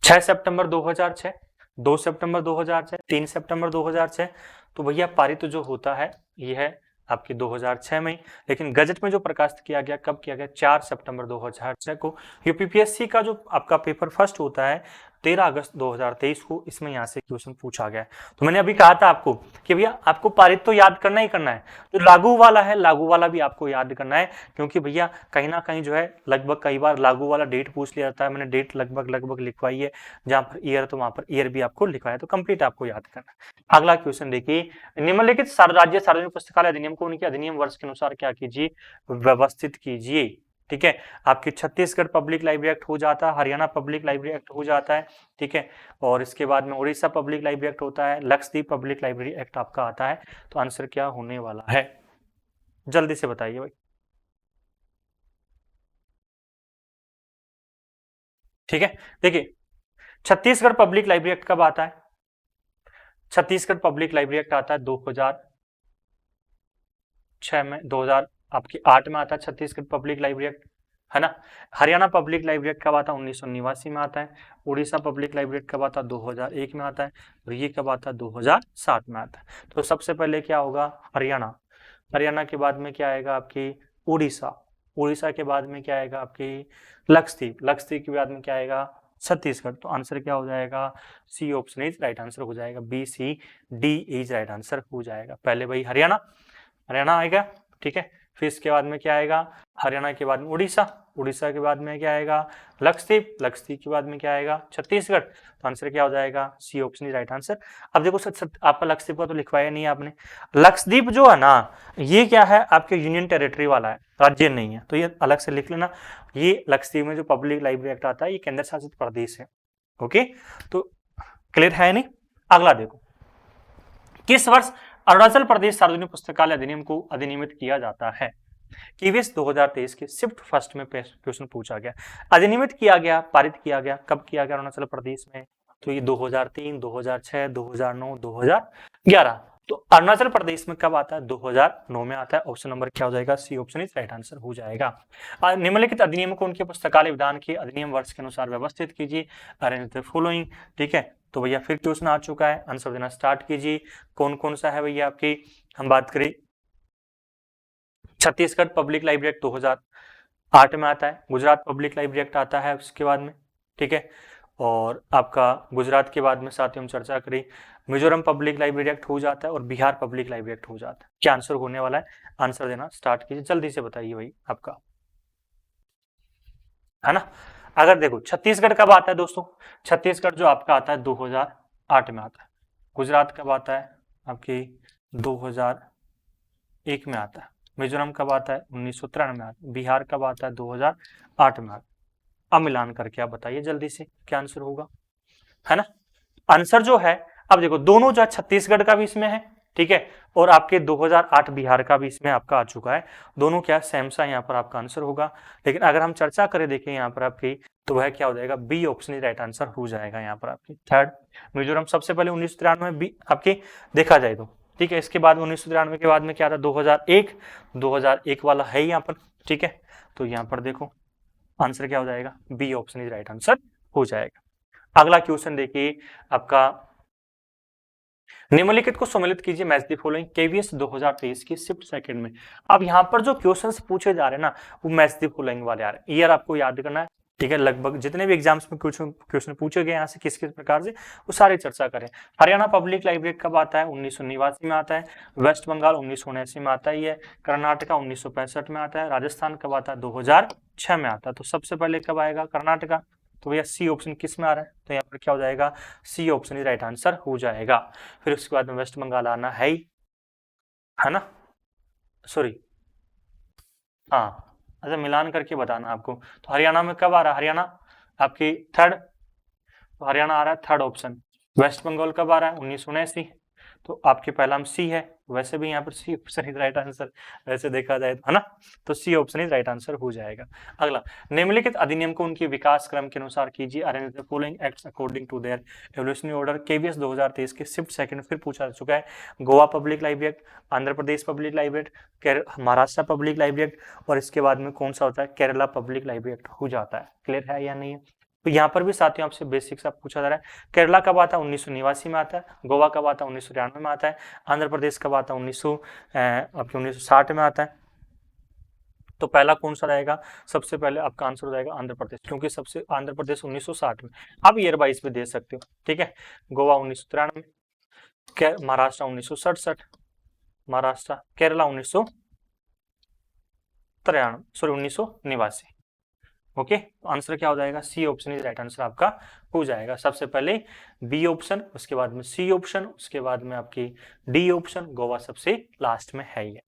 6 सितंबर 2006, 2 सितंबर 2006, 3 सितंबर 2006। तो भैया पारित जो होता है ये है आपके 2006 में, लेकिन गजट में जो प्रकाशित किया गया कब किया गया? 4 सितंबर 2006 को। यूपीपीएससी का जो आपका पेपर फर्स्ट होता है 13 अगस्त 2023 को, इसमें यहाँ से क्वेश्चन पूछा गया है। तो मैंने अभी कहा था आपको कि भैया आपको पारित तो याद करना ही करना है, जो लागू वाला है लागू वाला भी आपको याद करना है, क्योंकि भैया कहीं ना कहीं जो है लगभग कई बार लागू वाला डेट पूछ लिया जाता है। मैंने डेट लगभग लिखवाई है, जहां पर ईयर तो वहां पर ईयर भी आपको लिखवाया, तो कंप्लीट आपको याद करना है। अगला क्वेश्चन देखिए, निम्नलिखित राज्य सार्वजनिक पुस्तकालय अधिनियम को उनके अधिनियम वर्ष के अनुसार क्या कीजिए? व्यवस्थित कीजिए। ठीक है, आपकी छत्तीसगढ़ पब्लिक लाइब्रेरी एक्ट हो जाता है, हरियाणा पब्लिक लाइब्रेरी एक्ट हो जाता है। ठीक है, और इसके बाद में उड़ीसा पब्लिक लाइब्रेरी एक्ट होता है, लक्षद्वीप पब्लिक लाइब्रेरी एक्ट आपका आता है। तो आंसर क्या होने वाला है? जल्दी से बताइए भाई। ठीक है, देखिए छत्तीसगढ़ पब्लिक लाइब्रेरी एक्ट कब आता है? छत्तीसगढ़ पब्लिक लाइब्रेरी एक्ट आता है 2006 में, 2000 आपकी 8 में आता है छत्तीसगढ़ पब्लिक लाइब्रेरी एक्ट, है ना। हरियाणा पब्लिक लाइब्रेरी एक्ट कब आता है? 1989 में आता है। उड़ीसा पब्लिक लाइब्रेरी एक्ट कब आता है? 2001 में आता है। और ये कब आता है? 2007 में आता है। तो सबसे पहले क्या होगा? हरियाणा, हरियाणा के बाद में क्या आएगा आपकी? उड़ीसा, उड़ीसा के बाद में क्या आएगा आपकी? लक्षद्वीप, लक्षद्वीप के बाद में क्या आएगा? छत्तीसगढ़। तो आंसर क्या हो जाएगा? C option is right answer हो जाएगा, B C D is right answer हो जाएगा। पहले भाई हरियाणा, हरियाणा आएगा। ठीक है, फिर इसके बाद में क्या आएगा? हरियाणा के बाद में उड़ीसा, उड़ीसा के बाद में क्या आएगा? लक्षद्वीप, लक्षद्वीप के बाद में क्या आएगा? छत्तीसगढ़। तो आंसर क्या हो जाएगा? C option is right answer. अब देखो आपका लक्षद्वीप का तो लिखवाया नहीं है आपने। लक्षद्वीप जो है ना, ये क्या है? आपके यूनियन टेरिटरी वाला है, राज्य नहीं है, तो ये अलग से लिख लेना। ये लक्षद्वीप में जो पब्लिक लाइब्रेरी एक्ट आता है ये केंद्र शासित प्रदेश है। ओके, तो क्लियर है नहीं? अगला देखो, किस वर्ष अरुणाचल प्रदेश सार्वजनिक पुस्तकालय अधिनियम को अधिनियमित किया जाता है? ईवीएस 2023 के शिफ्ट फर्स्ट में क्वेश्चन पूछा गया। अधिनियमित किया गया, पारित किया गया, कब किया गया अरुणाचल प्रदेश में? तो ये 2003, 2006, 2009, 2011। तो अरुणाचल प्रदेश में कब आता है? 2009 में आता है। ऑप्शन नंबर क्या हो जाएगा? C option is right answer हो जाएगा। निम्नलिखित अधिनियम को उनके पुस्तकालय विधान के अधिनियम वर्ष के अनुसार व्यवस्थित कीजिए, अरेंज द फॉलोइंग। ठीक है, तो भैया फिर क्वेश्चन आ चुका है, आंसर देना स्टार्ट कीजिए। कौन कौन सा है भैया आपकी? हम बात करें, छत्तीसगढ़ पब्लिक लाइब्रेरी एक्ट 2008 में आता है, गुजरात पब्लिक लाइब्रेरी एक्ट आता है उसके बाद में। ठीक है, और आपका गुजरात के बाद में साथियों हम चर्चा करें, मिजोरम पब्लिक लाइब्रेरी एक्ट हो जाता है और बिहार पब्लिक लाइब्रेरी एक्ट हो जाता है। क्या आंसर होने वाला है? आंसर देना स्टार्ट कीजिए, जल्दी से बताइए भाई आपका, है ना। अगर देखो छत्तीसगढ़ कब आता है दोस्तों? छत्तीसगढ़ जो आपका आता है 2008 में आता है। गुजरात कब आता है? आपकी 2001 में आता है। मिजोरम कब आता है? 1993 में आता है। बिहार कब आता है? 2008 में आता है। अब मिलान करके आप बताइए जल्दी से क्या आंसर होगा, है ना। आंसर जो है, अब देखो दोनों जो छत्तीसगढ़ का भी इसमें है, ठीक है, और आपके 2008 बिहार का भी इसमें आपका आ चुका है। दोनों क्या सेम सा यहाँ पर आपका आंसर होगा। लेकिन अगर हम चर्चा करें देखें यहाँ पर आपकी, तो वह क्या हो जाएगा? बी ऑप्शन ही राइट आंसर हो जाएगा यहाँ पर आपकी। थर्ड, मिजोरम सबसे पहले 1993 में बी आपकी देखा जाए तो, ठीक है। इसके बाद 1993 के बाद में क्या था, 2001 वाला है यहाँ पर, ठीक है। तो यहाँ पर देखो आंसर क्या हो जाएगा, B option is right answer हो जाएगा। अगला क्वेश्चन देखिए आपका, निम्नलिखित को सम्मिलित कीजिए मैच द फॉलोइंग केवीएस 2023 की शिफ्ट सेकंड में। अब यहाँ पर जो क्वेश्चंस पूछे जा रहे हैं ना, वो मैच द फॉलोइंग वाले आ रहे हैं, ईयर आपको याद करना है, ठीक है। लगभग जितने भी एग्जाम्स में क्वेश्चन पूछे गए यहाँ से किस किस प्रकार से, वो सारे चर्चा करें। हरियाणा पब्लिक लाइब्रेरी कब आता है, 1989 में आता है। वेस्ट बंगाल 1979 में आता ही है। कर्नाटका 1965 में आता है। राजस्थान कब आता है, 2006 में आता है। तो सबसे पहले कब आएगा, कर्नाटका। तो भैया सी ऑप्शन किस में आ रहा है, तो यहाँ पर क्या हो जाएगा, सी ऑप्शन ही राइट आंसर हो जाएगा। फिर उसके बाद में वेस्ट बंगाल आना है ही, है ना, सॉरी, हाँ, अच्छा मिलान करके बताना आपको। तो हरियाणा में कब आ रहा है, हरियाणा आपकी थर्ड, तो हरियाणा आ रहा है थर्ड ऑप्शन। वेस्ट बंगाल कब आ रहा है, 1979, तो आपके पहला में सी है। वैसे भी यहाँ पर C option is right answer, वैसे देखा जाए तो, है ना, तो C option is right answer हो जाएगा। अगला, निम्नलिखित अधिनियम को उनके विकास क्रम के अनुसार कीजिए, arrange the following acts according to their evolutionary order. KVS 2023 के शिफ्ट सेकंड फिर पूछा जा चुका है। Goa public library act, Andhra Pradesh public library act, Maharashtra public library act, और इसके बाद में कौन सा होता है, केरला पब्लिक लाइब्रेरी एक्ट हो जाता है। क्लियर है या नहीं है। तो यहाँ पर भी साथियों आपसे बेसिक सा पूछा जा रहा है, केरला कब आता है, 1989 में आता है। गोवा कब आता है, 1993 में आता है। आंध्र प्रदेश कब आता है, 1960 में आता है। तो पहला कौन सा रहेगा, सबसे पहले आपका आंसर हो जाएगा आंध्र प्रदेश, क्योंकि सबसे आंध्र प्रदेश 1960 में। अब ईयर वाइज भी दे सकते हो, ठीक है। गोवा 1993, महाराष्ट्र 1967, महाराष्ट्र, केरला 1989। ओके, तो आंसर क्या हो जाएगा, C option is right answer आपका हो जाएगा। सबसे पहले बी ऑप्शन, उसके बाद में सी ऑप्शन, उसके बाद में आपकी डी ऑप्शन, गोवा सबसे लास्ट में है ये।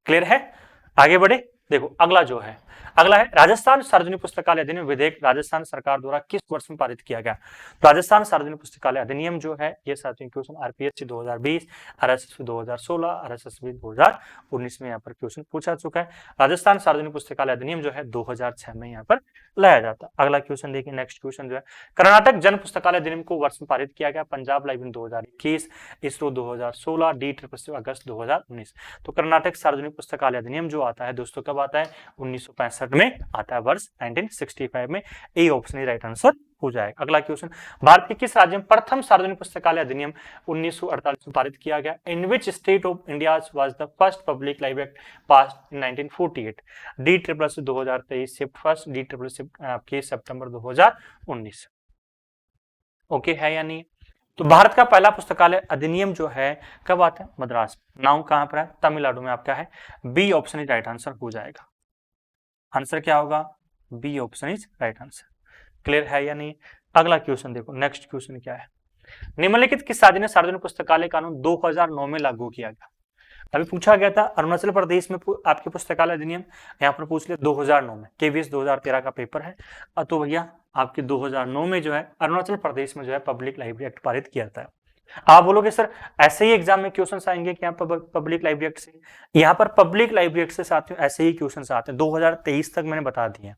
क्लियर है, आगे बढ़े। देखो अगला जो है, अगला है राजस्थान सार्वजनिक पुस्तकालय अधिनियम विधेयक राजस्थान सरकार द्वारा किस वर्ष में पारित किया गया। राजस्थान सार्वजनिक पुस्तकालय अधिनियम जो है, ये साथियों क्वेश्चन आरपीएससी 2020, आरएसएसबी 2016, आरएसएसबी 2019 में यहाँ पर क्वेश्चन पूछा चुका है। राजस्थान सार्वजनिक पुस्तकालय अधिनियम जो है 2006 में यहाँ पर लाया जाता है। अगला क्वेश्चन देखिए, नेक्स्ट क्वेश्चन जो है, कर्नाटक जन पुस्तकालय अधिनियम को वर्ष में पारित किया गया, पंजाब लाइब्रेरी 2021, इसरो 2016, डी अगस्त 2019। तो कर्नाटक सार्वजनिक पुस्तकालय अधिनियम जो आता है दोस्तों कब आता है, 1965 में आता है, वर्ष 1965 में। ए ऑप्शन राइट आंसर हो जाएगा। अगला क्वेश्चन, भारत के किस राज्य में प्रथम सार्वजनिक पुस्तकालय अधिनियम 1948 में पारित किया गया। In which state of India was the first public library act passed in 1948। D 2023 shift first, D shift आपके सितंबर 2019। ओके है या नहीं। तो भारत का पहला पुस्तकालय अधिनियम जो है कब आता है, मद्रास। नाउ कहां पर है, तमिलनाडु में आपका है। B option is right answer हो जाएगा। आंसर क्या होगा, B option is right answer. Clear है या नहीं। अगला क्वेश्चन देखो, नेक्स्ट क्वेश्चन क्या है, निम्नलिखित किस राज्य ने सार्वजनिक पुस्तकालय कानून 2009 में लागू किया गया। अभी पूछा गया था अरुणाचल प्रदेश में आपके पुस्तकालय अधिनियम, यहाँ पर पूछ लिया 2009 में, केवीएस 2013 का पेपर है। तो भैया आपके 2009 में जो है अरुणाचल प्रदेश में जो है पब्लिक लाइब्रेरी एक्ट पारित किया था। आप बोलोगे सर ऐसे ही एग्जाम में क्वेश्चन आएंगे कि यहाँ पर पब्लिक लाइब्रेरी एक्ट से, यहाँ पर पब्लिक लाइब्रेरी एक्ट से साथियों ऐसे ही क्वेश्चन आते हैं। 2023 तक मैंने बता दिए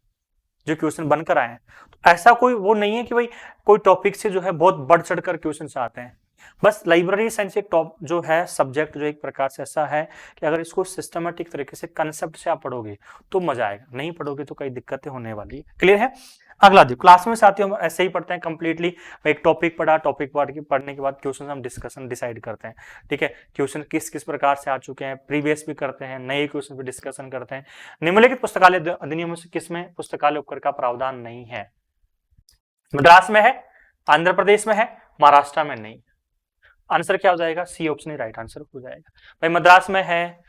जो क्वेश्चन बनकर आए हैं। तो ऐसा कोई वो नहीं है कि भाई कोई टॉपिक से जो है बहुत बढ़ चढ़कर क्वेश्चन आते हैं। बस लाइब्रेरी साइंस एक टॉप जो है सब्जेक्ट जो एक प्रकार से ऐसा है कि अगर इसको सिस्टमेटिक तरीके से कंसेप्ट से आप पढ़ोगे तो मजा आएगा, नहीं पढ़ोगे तो कई दिक्कतें होने वाली है। क्लियर है। अगला देखो, क्लास में साथियों हम ऐसे ही पढ़ते हैं कंप्लीटली, एक टॉपिक पढ़ा, टॉपिक पढ़ने के बाद क्वेश्चन हम डिस्कशन डिसाइड करते हैं, ठीक है। क्वेश्चन किस किस प्रकार से आ चुके हैं, प्रीवियस भी करते हैं, नए क्वेश्चन पे डिस्कशन करते हैं। निम्नलिखित पुस्तकालय अधिनियम से किसमें पुस्तकालय उपकर का प्रावधान नहीं है। मद्रास में है, आंध्र प्रदेश में है, महाराष्ट्र में नहीं। आंसर क्या हो जाएगा, सी ऑप्शन ही राइट आंसर हो जाएगा। भाई मद्रास में है,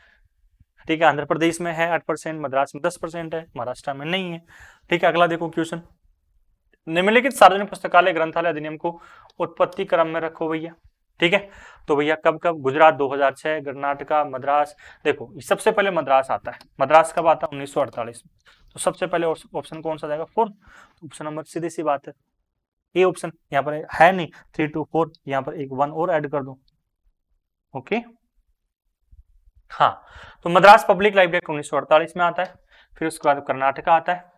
ठीक है, आंध्र प्रदेश में है 8%, मद्रास में 10% है, महाराष्ट्र में नहीं है, ठीक है। अगला देखो क्वेश्चन, निम्नलिखित सार्वजनिक पुस्तकालय ग्रंथालय अधिनियम को उत्पत्ति क्रम में रखो भैया, ठीक है। तो भैया कब कब, गुजरात 2006, कर्नाटका, मद्रास। देखो सबसे पहले मद्रास आता है, मद्रास कब आता है, 1948 में। तो सबसे पहले ऑप्शन कौन सा जाएगा, 4। ऑप्शन नंबर सीधी सी बात है ए ऑप्शन, यहाँ पर है नहीं 3 2 4, यहाँ पर एक 1 और ऐड कर दो। ओके हाँ, तो मद्रास पब्लिक लाइब्रेरी एक्ट 1948 में आता है। फिर उसके बाद कर्नाटका आता है,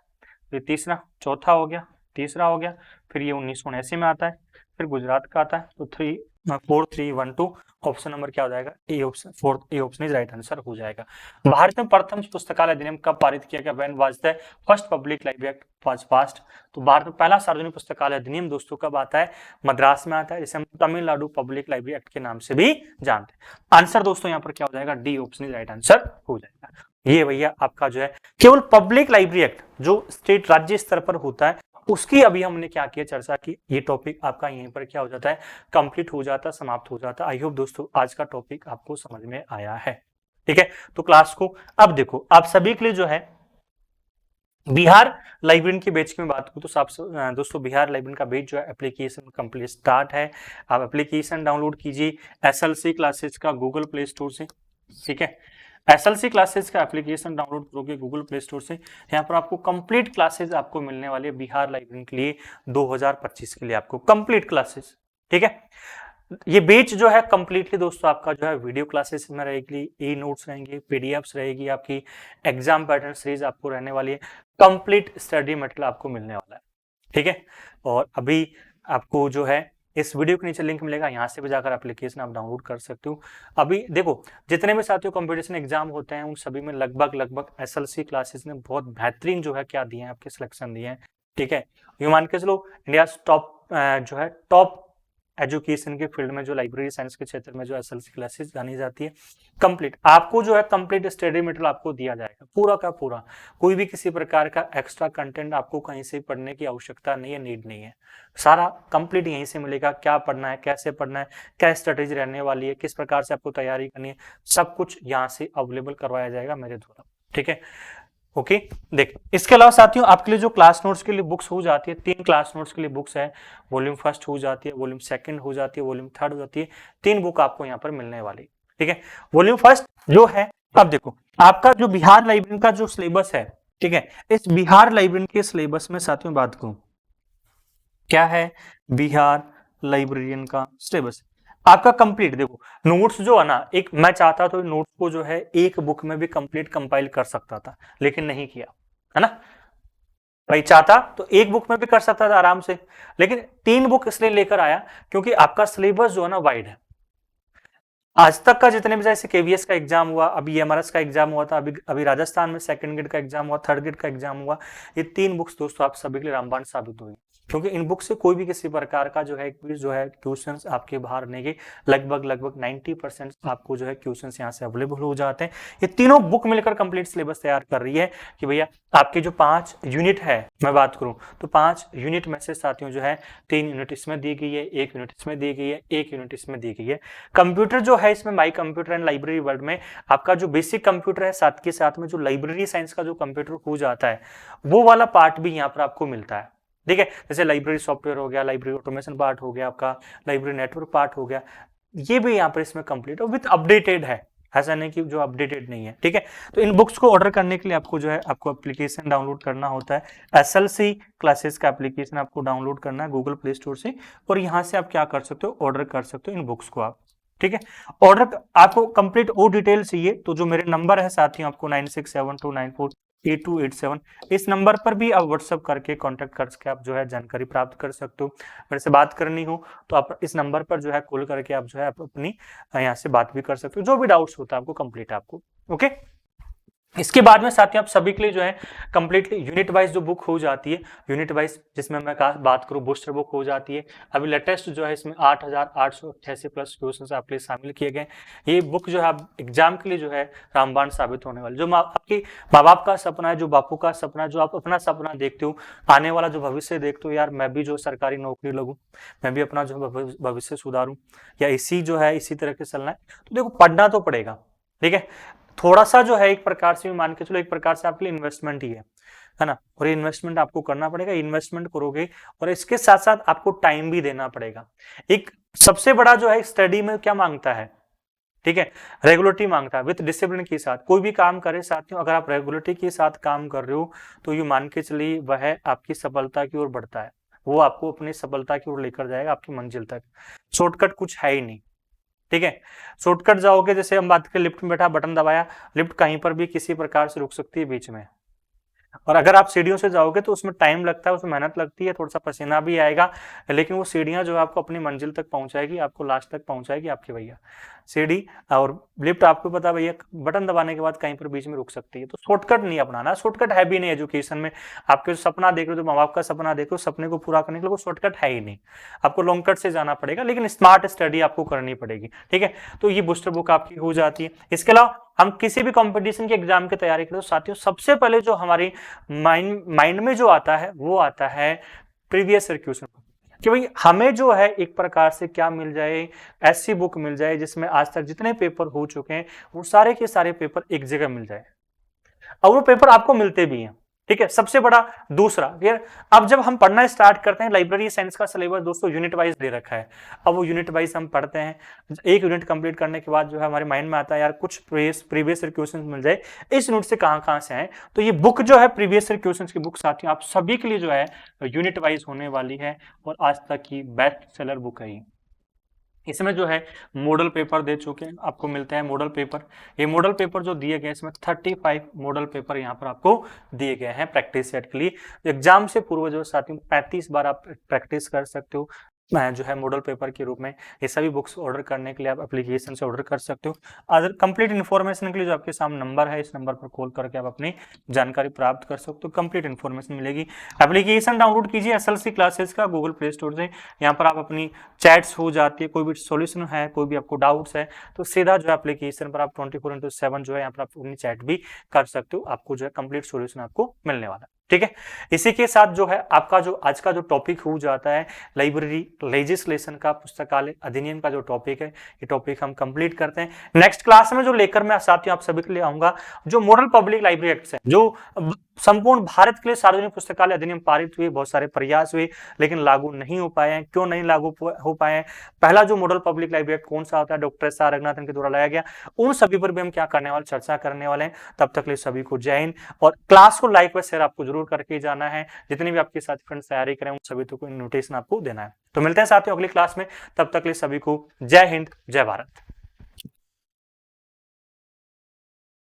फिर तीसरा, चौथा हो गया, तीसरा हो गया, फिर ये 1979 में आता है, फिर गुजरात का आता है। तो 3 4312 ऑप्शन नंबर क्या हो जाएगा? A option, fourth A option is right answer हो जाएगा। भारत में प्रथम पुस्तकालय अधिनियम कब पारित किया गया? When was the first public library act was passed? तो भारत में पहला सार्वजनिक पुस्तकालय अधिनियम दोस्तों कब आता है? मद्रास में आता है, जिसे हम तमिलनाडु पब्लिक लाइब्रेरी एक्ट के नाम से भी जानते हैं। आंसर दोस्तों यहाँ पर क्या हो जाएगा? D option is right answer हो जाएगा। ये भैया आपका जो है केवल पब्लिक लाइब्रेरी एक्ट जो स्टेट राज्य स्तर पर होता है उसकी अभी हमने क्या किया, चर्चा की। ये टॉपिक आपका यहीं पर क्या हो जाता है? कंप्लीट हो जाता है, समाप्त हो जाता है। आई होप दोस्तों आज का टॉपिक आपको समझ में आया है। ठीक है, तो क्लास को अब देखो, आप सभी के लिए जो है बिहार लाइब्रेरी के बैच की मैं बात करूं तो सब दोस्तों बिहार लाइब्रेरी का बैच जो है एप्लीकेशन कंप्लीट स्टार्ट है। आप एप्लीकेशन डाउनलोड कीजिए एसएलसी क्लासेस का गूगल प्ले स्टोर से। ठीक है, एसएलसी क्लासेस का एप्लीकेशन डाउनलोड करोगे गूगल प्ले स्टोर से। यहाँ पर आपको कंप्लीट क्लासेस आपको मिलने वाली है बिहार लाइब्रेरी के लिए 2025 के लिए आपको कंप्लीट क्लासेस। ठीक है, ये बैच जो है कंप्लीटली दोस्तों आपका जो है वीडियो क्लासेस में रहेगी, ई नोट्स रहेंगे, पीडीएफ्स रहेगी, आपकी एग्जाम पैटर्न सीरीज आपको रहने वाली है, कंप्लीट स्टडी मटेरियल आपको मिलने वाला है। ठीक है, और अभी आपको जो है इस वीडियो के नीचे लिंक मिलेगा, यहाँ से भी जाकर एप्लीकेशन आप डाउनलोड कर सकते हो। अभी देखो जितने भी साथियों कंपटीशन एग्जाम होते हैं उन सभी में लगभग एसएलसी क्लासेस ने बहुत बेहतरीन जो है क्या दिए हैं, आपके सिलेक्शन दिए हैं। ठीक है, ये मान के चलो इंडिया टॉप जो है टॉप एजुकेशन के फील्ड में जो लाइब्रेरी साइंस के क्षेत्र में जो एसएलसी क्लासेस जानी जाती है, कंप्लीट आपको जो है कंप्लीट स्टडी मटेरियल आपको दिया जाएगा पूरा का पूरा। कोई भी किसी प्रकार का एक्स्ट्रा कंटेंट आपको कहीं से पढ़ने की आवश्यकता नहीं है, नीड नहीं है, सारा कंप्लीट यहीं से मिलेगा। क्या पढ़ना है, कैसे पढ़ना है, क्या स्ट्रेटेजी रहने वाली है, किस प्रकार से आपको तैयारी करनी है, सब कुछ यहाँ से अवेलेबल करवाया जाएगा मेरे द्वारा। ठीक है, ओके देख, इसके अलावा साथियों आपके लिए जो क्लास नोट्स के लिए बुक्स हो जाती है, 3 क्लास नोट्स के लिए बुक्स है, वॉल्यूम फर्स्ट हो जाती है, वॉल्यूम सेकंड हो जाती है, वॉल्यूम थर्ड हो जाती है, 3 बुक आपको यहाँ पर मिलने वाली। ठीक है, वॉल्यूम फर्स्ट जो है, अब देखो आपका जो बिहार लाइब्रेरी का जो सिलेबस है, ठीक है, इस बिहार लाइब्रेरी के सिलेबस में साथियों बात करूं क्या है, बिहार लाइब्रेरियन का सिलेबस आपका कंप्लीट। देखो नोट्स जो है ना, एक मैं चाहता तो नोट्स को जो है एक बुक में भी कंप्लीट कंपाइल कर सकता था, लेकिन नहीं किया, है ना भाई। चाहता तो एक बुक में भी कर सकता था आराम से, लेकिन 3 बुक इसलिए लेकर आया क्योंकि आपका सिलेबस जो है ना वाइड है। आज तक का जितने भी जैसे केवीएस का एग्जाम हुआ, अभी एमआरएस का एग्जाम हुआ था, अभी राजस्थान में सेकंड ग्रेड का एग्जाम हुआ, थर्ड ग्रेड का एग्जाम हुआ, ये 3 बुक्स दोस्तों आप सभी के लिए रामबाण साबित हुई, क्योंकि इन बुक से कोई भी किसी प्रकार का जो है क्वेश्चंस आपके बाहर नहीं गए। लगभग 90% आपको जो है क्वेश्चंस यहाँ से अवेलेबल हो जाते हैं। ये तीनों बुक मिलकर कंप्लीट सिलेबस तैयार कर रही है कि भैया आपके जो 5 यूनिट है, मैं बात करूं तो 5 यूनिट में से साथियों जो है 3 यूनिट इसमें दी गई है, 1 यूनिट इसमें दी गई है, 1 यूनिट इसमें दी गई है। कंप्यूटर जो है इसमें my computer and library world में आपका जो बेसिक कंप्यूटर है, साथ के साथ में जो लाइब्रेरी साइंस का जो कंप्यूटर हो जाता है वो वाला पार्ट भी यहाँ पर आपको मिलता है। ठीक है, जैसे लाइब्रेरी सॉफ्टवेयर हो गया, लाइब्रेरी ऑटोमेशन पार्ट हो गया, आपका लाइब्रेरी नेटवर्क पार्ट हो गया, ये भी यहाँ पर इसमें कंप्लीट है, विद अपडेटेड है, ऐसा नहीं कि जो अपडेटेड नहीं है। ठीक है, तो इन बुक्स को ऑर्डर करने के लिए आपको जो है आपको एप्लीकेशन डाउनलोड करना होता है, एसएलसी क्लासेस का एप्लीकेशन आपको डाउनलोड करना है गूगल प्ले स्टोर से, और यहाँ से आप क्या कर सकते हो, ऑर्डर कर सकते हो इन बुक्स को आप। ठीक है, ऑर्डर आपको कंप्लीट और डिटेल चाहिए तो जो मेरे नंबर है साथियों आपको 9672948287, इस नंबर पर भी आप व्हाट्सएप करके कांटेक्ट करके आप जो है जानकारी प्राप्त कर सकते हो। मेरे से बात करनी हो तो आप इस नंबर पर जो है कॉल करके आप जो है अपनी यहाँ से बात भी कर सकते हो, जो भी डाउट्स होता है आपको कंप्लीट आपको। ओके, इसके बाद में साथियों आप सभी के लिए जो है कंप्लीटली यूनिट वाइज जो बुक हो जाती है, यूनिट वाइज जिसमें मैं बात करूं बूस्टर बुक हो जाती है। अभी लेटेस्ट जो है इसमें 8888 प्लस क्वेश्चंस आपके लिए शामिल किए गए। ये बुक जो है आप एग्जाम के लिए जो है रामबाण साबित होने वाली, जो आपके माँ बाप का सपना है, जो बापू का सपना है, जो आप अपना सपना देखते हो, आने वाला जो भविष्य देखते हो, यार मैं भी जो सरकारी नौकरी लगूं, मैं भी अपना जो भविष्य सुधारूं, या इसी जो है इसी तरह के चलना है, तो देखो पढ़ना तो पड़ेगा। ठीक है, थोड़ा सा जो है एक प्रकार से मान के चलो एक प्रकार से आपके लिए इन्वेस्टमेंट ही है ना, और इन्वेस्टमेंट आपको करना पड़ेगा, इन्वेस्टमेंट करोगे और इसके साथ साथ आपको टाइम भी देना पड़ेगा। एक सबसे बड़ा जो है स्टडी में क्या मांगता है, ठीक है, रेगुलरिटी मांगता है, विद डिसिप्लिन के साथ कोई भी काम करे साथियों, अगर आप रेगुलरिटी के साथ काम कर रहे हो तो ये मान के चलिए वह आपकी सफलता की ओर बढ़ता है, वो आपको अपनी सफलता की ओर लेकर जाएगा, आपकी मंजिल तक। शॉर्टकट कुछ है ही नहीं। ठीक है, शॉर्टकट जाओगे, जैसे हम बात करें लिफ्ट में बैठा बटन दबाया, लिफ्ट कहीं पर भी किसी प्रकार से रुक सकती है बीच में, और अगर आप सीढ़ियों से जाओगे तो उसमें टाइम लगता है, उसमें मेहनत लगती है, थोड़ा सा पसीना भी आएगा, लेकिन वो सीढ़ियां जो है आपको अपनी मंजिल तक पहुंचाएगी, आपको लास्ट तक पहुंचाएगी आपकी भैया सीढ़ी। और लिफ्ट आपको पता है भैया बटन दबाने के बाद कहीं पर बीच में रुक सकती है। तो शॉर्टकट नहीं अपनाना, शॉर्टकट है भी नहीं एजुकेशन में। आपके जो सपना देख रहे हो, जो माँ बाप का सपना देख रहे हो, सपने को पूरा करने के लिए वो शॉर्टकट है ही नहीं, आपको लॉन्ग कट से जाना पड़ेगा, लेकिन स्मार्ट स्टडी आपको करनी पड़ेगी। ठीक है, तो ये बूस्टर बुक आपकी हो जाती है। इसके अलावा हम किसी भी कंपटीशन के एग्जाम की तैयारी करें तो साथियों सबसे पहले जो हमारी माइंड में जो आता है वो आता है प्रीवियस ईयर क्वेश्चन, कि भाई हमें जो है एक प्रकार से क्या मिल जाए, ऐसी बुक मिल जाए जिसमें आज तक जितने पेपर हो चुके हैं वो सारे के सारे पेपर एक जगह मिल जाए, और वो पेपर आपको मिलते भी हैं। ठीक है, सबसे बड़ा दूसरा यार, अब जब हम पढ़ना स्टार्ट करते हैं, लाइब्रेरी साइंस का सिलेबस दोस्तों यूनिट वाइज दे रखा है। अब वो यूनिट वाइज हम पढ़ते हैं, एक यूनिट कंप्लीट करने के बाद जो है हमारे माइंड में आता है यार कुछ प्रीवियस ईयर क्वेश्चन मिल जाए, इस यूनिट से कहां कहां से आए। तो ये बुक जो है प्रीवियस ईयर क्वेश्चन की बुक साथियों आप सभी के लिए जो है यूनिट वाइज होने वाली है, और आज तक की बेस्ट सेलर बुक है। इसमें जो है मॉडल पेपर दे चुके हैं, आपको मिलते हैं मॉडल पेपर। ये मॉडल पेपर जो दिए गए इसमें 35 मॉडल पेपर यहाँ पर आपको दिए गए हैं प्रैक्टिस सेट के लिए। एग्जाम से पूर्व जो साथियों 35 बार आप प्रैक्टिस कर सकते हो जो है मॉडल पेपर के रूप में। ये सभी बुक्स ऑर्डर करने के लिए आप एप्लीकेशन से ऑर्डर कर सकते हो। अदर कंप्लीट इन्फॉर्मेशन के लिए जो आपके सामने नंबर है, इस नंबर पर कॉल करके आप अपनी जानकारी प्राप्त कर सकते हो, कंप्लीट इन्फॉर्मेशन मिलेगी। एप्लीकेशन डाउनलोड कीजिए एसएलसी क्लासेस का गूगल प्ले स्टोर से। यहाँ पर आप अपनी चैट्स हो जाती है, कोई भी सॉल्यूशन है, कोई भी आपको डाउट्स है तो सीधा जो है एप्लीकेशन पर आप 24/7 जो है यहाँ पर आप अपनी चैट भी कर सकते हो, आपको जो है कंप्लीट सॉल्यूशन आपको मिलने वाला है। ठीक है, इसी के साथ जो है आपका जो आज का जो टॉपिक हो जाता है लाइब्रेरी लेजिस्लेशन का, पुस्तकालय अधिनियम का जो टॉपिक है, ये टॉपिक हम कंप्लीट करते हैं। नेक्स्ट क्लास में जो लेकर मैं साथियों आप सभी के लिए आऊंगा, जो मॉडल पब्लिक लाइब्रेरी एक्ट है, जो संपूर्ण भारत के लिए सार्वजनिक पुस्तकालय अधिनियम पारित हुए, बहुत सारे प्रयास हुए लेकिन लागू नहीं हो पाए हैं। क्यों नहीं लागू हो पाए हैं? पहला जो मॉडल पब्लिक लाइब्रेरी एक्ट कौन सा होता है, डॉक्टर एस आर रंगनाथन के द्वारा लाया गया, उन सभी पर भी हम क्या करने वाले, चर्चा करने वाले हैं। तब तक लिए सभी को जय हिंद, और क्लास को लाइक व शेयर आपको जरूर करके जाना है। जितने भी आपके साथ फ्रेंड्स तैयारी करें उन सभी को इन्विटेशन आपको देना है। तो मिलते हैं साथियों अगली क्लास में, तब तक लिए सभी को जय हिंद, जय भारत।